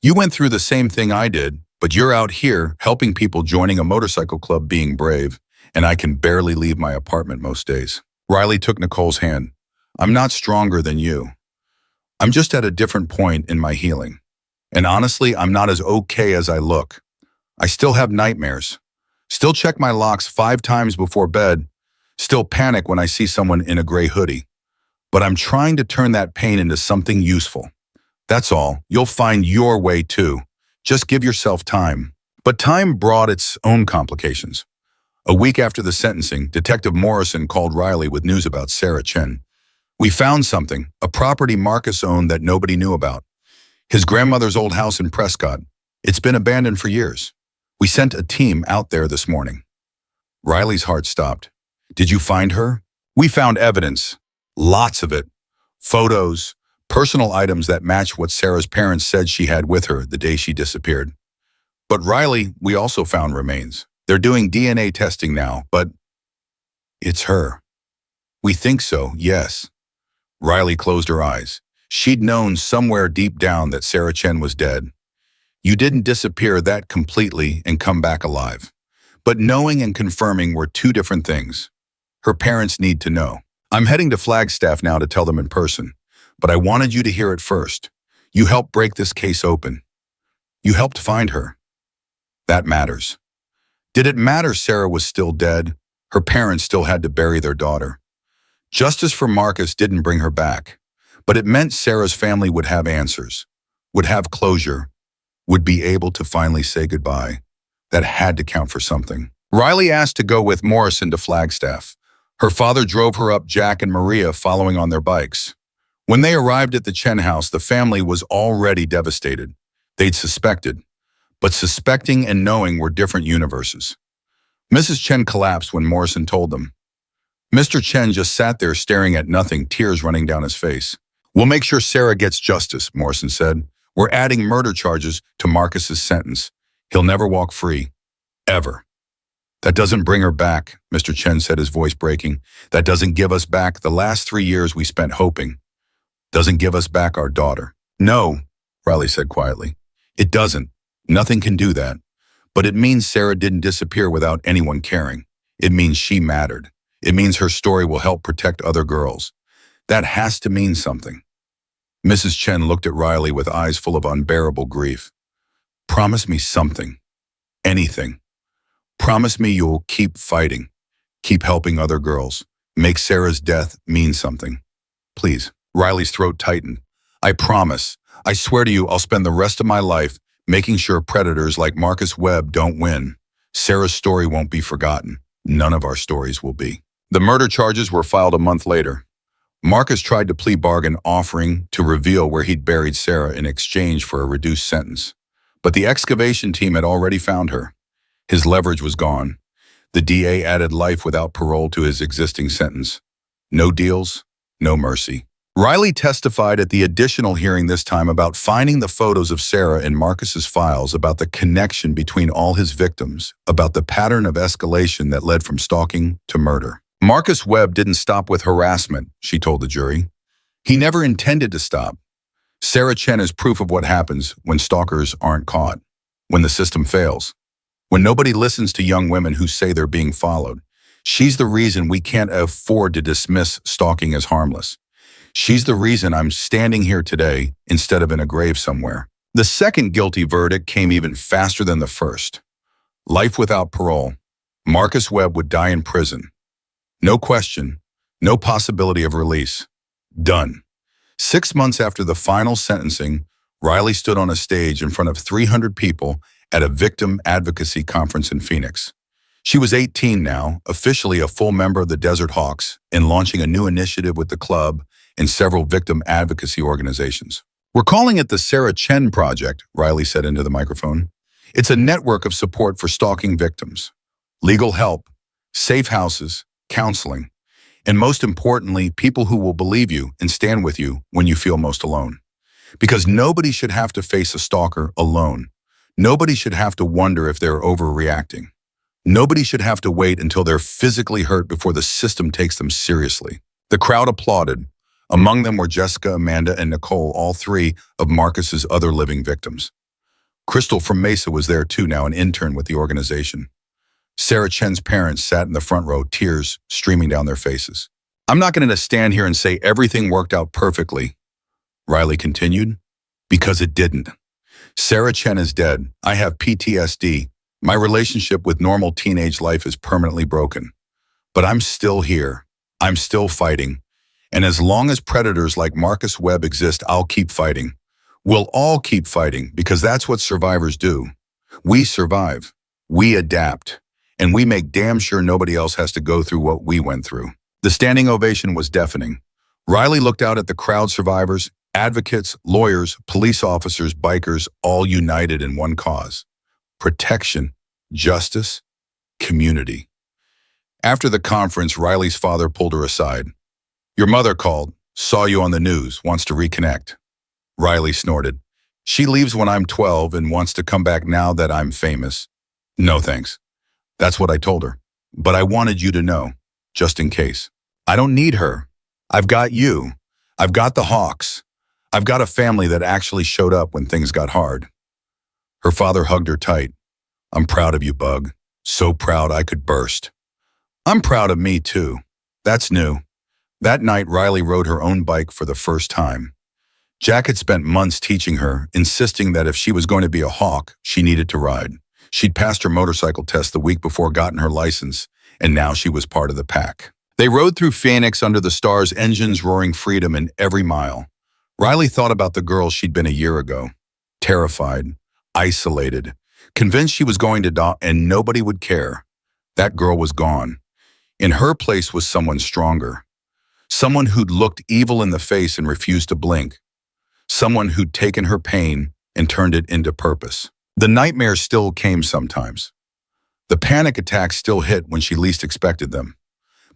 You went through the same thing I did, but you're out here helping people, joining a motorcycle club, being brave, and I can barely leave my apartment most days. Riley took Nicole's hand. I'm not stronger than you. I'm just at a different point in my healing. And honestly, I'm not as okay as I look. I still have nightmares. Still check my locks 5 times before bed. Still panic when I see someone in a gray hoodie. But I'm trying to turn that pain into something useful. That's all. You'll find your way too. Just give yourself time. But time brought its own complications. A week after the sentencing, Detective Morrison called Riley with news about Sarah Chen. We found something, a property Marcus owned that nobody knew about. His grandmother's old house in Prescott. It's been abandoned for years. We sent a team out there this morning. Riley's heart stopped. Did you find her? We found evidence. Lots of it. Photos, personal items that match what Sarah's parents said she had with her the day she disappeared. But Riley, we also found remains. They're doing DNA testing now, but it's her. We think so, yes. Riley closed her eyes. She'd known somewhere deep down that Sarah Chen was dead. You didn't disappear that completely and come back alive. But knowing and confirming were 2 different things. Her parents need to know. I'm heading to Flagstaff now to tell them in person, but I wanted you to hear it first. You helped break this case open. You helped find her. That matters. Did it matter Sarah was still dead? Her parents still had to bury their daughter. Justice for Marcus didn't bring her back, but it meant Sarah's family would have answers, would have closure, would be able to finally say goodbye. That had to count for something. Riley asked to go with Morrison to Flagstaff. Her father drove her up, Jack and Maria following on their bikes. When they arrived at the Chen house, the family was already devastated. They'd suspected, but suspecting and knowing were different universes. Mrs. Chen collapsed when Morrison told them. Mr. Chen just sat there staring at nothing, tears running down his face. We'll make sure Sarah gets justice, Morrison said. We're adding murder charges to Marcus's sentence. He'll never walk free. Ever. That doesn't bring her back, Mr. Chen said, his voice breaking. That doesn't give us back the last 3 years we spent hoping. Doesn't give us back our daughter. No, Riley said quietly. It doesn't. Nothing can do that. But it means Sarah didn't disappear without anyone caring. It means she mattered. It means her story will help protect other girls. That has to mean something. Mrs. Chen looked at Riley with eyes full of unbearable grief. Promise me something. Anything. Promise me you'll keep fighting. Keep helping other girls. Make Sarah's death mean something. Please. Riley's throat tightened. I promise. I swear to you I'll spend the rest of my life making sure predators like Marcus Webb don't win. Sarah's story won't be forgotten. None of our stories will be. The murder charges were filed a month later. Marcus tried to plea bargain, offering to reveal where he'd buried Sarah in exchange for a reduced sentence. But the excavation team had already found her. His leverage was gone. The DA added life without parole to his existing sentence. No deals, no mercy. Riley testified at the additional hearing this time about finding the photos of Sarah in Marcus's files, about the connection between all his victims, about the pattern of escalation that led from stalking to murder. Marcus Webb didn't stop with harassment, she told the jury. He never intended to stop. Sarah Chen is proof of what happens when stalkers aren't caught, when the system fails, when nobody listens to young women who say they're being followed. She's the reason we can't afford to dismiss stalking as harmless. She's the reason I'm standing here today instead of in a grave somewhere. The second guilty verdict came even faster than the first. Life without parole. Marcus Webb would die in prison. No question, no possibility of release. Done. 6 months after the final sentencing, Riley stood on a stage in front of 300 people at a victim advocacy conference in Phoenix. She was 18 now, officially a full member of the Desert Hawks, and launching a new initiative with the club and several victim advocacy organizations. We're calling it the Sarah Chen Project, Riley said into the microphone. It's a network of support for stalking victims, legal help, safe houses, counseling, and most importantly, people who will believe you and stand with you when you feel most alone. Because nobody should have to face a stalker alone. Nobody should have to wonder if they're overreacting. Nobody should have to wait until they're physically hurt before the system takes them seriously. The crowd applauded. Among them were Jessica, Amanda, and Nicole, all three of Marcus's other living victims. Crystal from Mesa was there too, now an intern with the organization. Sarah Chen's parents sat in the front row, tears streaming down their faces. I'm not going to stand here and say everything worked out perfectly, Riley continued, because it didn't. Sarah Chen is dead. I have PTSD. My relationship with normal teenage life is permanently broken. But I'm still here. I'm still fighting. And as long as predators like Marcus Webb exist, I'll keep fighting. We'll all keep fighting because that's what survivors do. We survive. We adapt. And we make damn sure nobody else has to go through what we went through. The standing ovation was deafening. Riley looked out at the crowd, survivors, advocates, lawyers, police officers, bikers, all united in one cause. Protection, justice, community. After the conference, Riley's father pulled her aside. Your mother called, saw you on the news, wants to reconnect. Riley snorted. She leaves when I'm 12 and wants to come back now that I'm famous. No thanks. That's what I told her. But I wanted you to know, just in case. I don't need her. I've got you. I've got the Hawks. I've got a family that actually showed up when things got hard. Her father hugged her tight. I'm proud of you, Bug. So proud I could burst. I'm proud of me, too. That's new. That night, Riley rode her own bike for the first time. Jack had spent months teaching her, insisting that if she was going to be a hawk, she needed to ride. She'd passed her motorcycle test the week before gotten her license, and now she was part of the pack. They rode through Phoenix under the stars, engines roaring freedom in every mile. Riley thought about the girl she'd been a year ago. Terrified, isolated, convinced she was going to die and nobody would care. That girl was gone. In her place was someone stronger. Someone who'd looked evil in the face and refused to blink. Someone who'd taken her pain and turned it into purpose. The nightmares still came sometimes. The panic attacks still hit when she least expected them.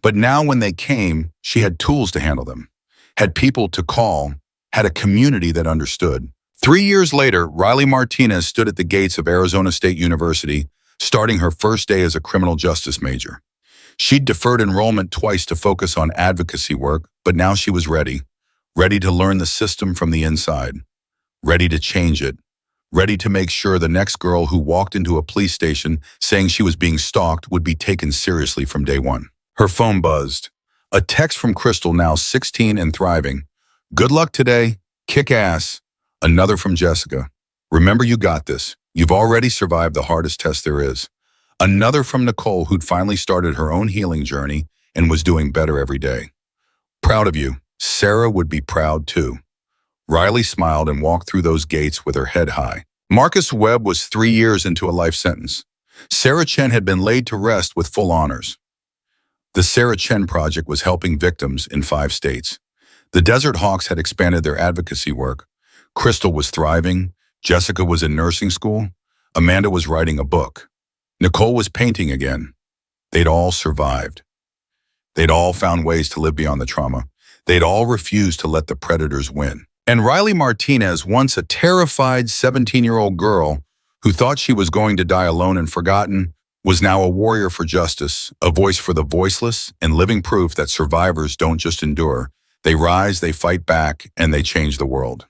But now when they came, she had tools to handle them, had people to call, had a community that understood. 3 years later, Riley Martinez stood at the gates of Arizona State University, starting her first day as a criminal justice major. She'd deferred enrollment twice to focus on advocacy work, but now she was ready to learn the system from the inside, ready to change it, ready to make sure the next girl who walked into a police station saying she was being stalked would be taken seriously from day one. Her phone buzzed. A text from Crystal, now 16 and thriving. Good luck today. Kick ass. Another from Jessica. Remember, you got this. You've already survived the hardest test there is. Another from Nicole, who'd finally started her own healing journey and was doing better every day. Proud of you. Sarah would be proud too. Riley smiled and walked through those gates with her head high. Marcus Webb was 3 years into a life sentence. Sarah Chen had been laid to rest with full honors. The Sarah Chen Project was helping victims in 5 states. The Desert Hawks had expanded their advocacy work. Crystal was thriving. Jessica was in nursing school. Amanda was writing a book. Nicole was painting again. They'd all survived. They'd all found ways to live beyond the trauma. They'd all refused to let the predators win. And Riley Martinez, once a terrified 17-year-old girl who thought she was going to die alone and forgotten, was now a warrior for justice, a voice for the voiceless, and living proof that survivors don't just endure. They rise, they fight back, and they change the world.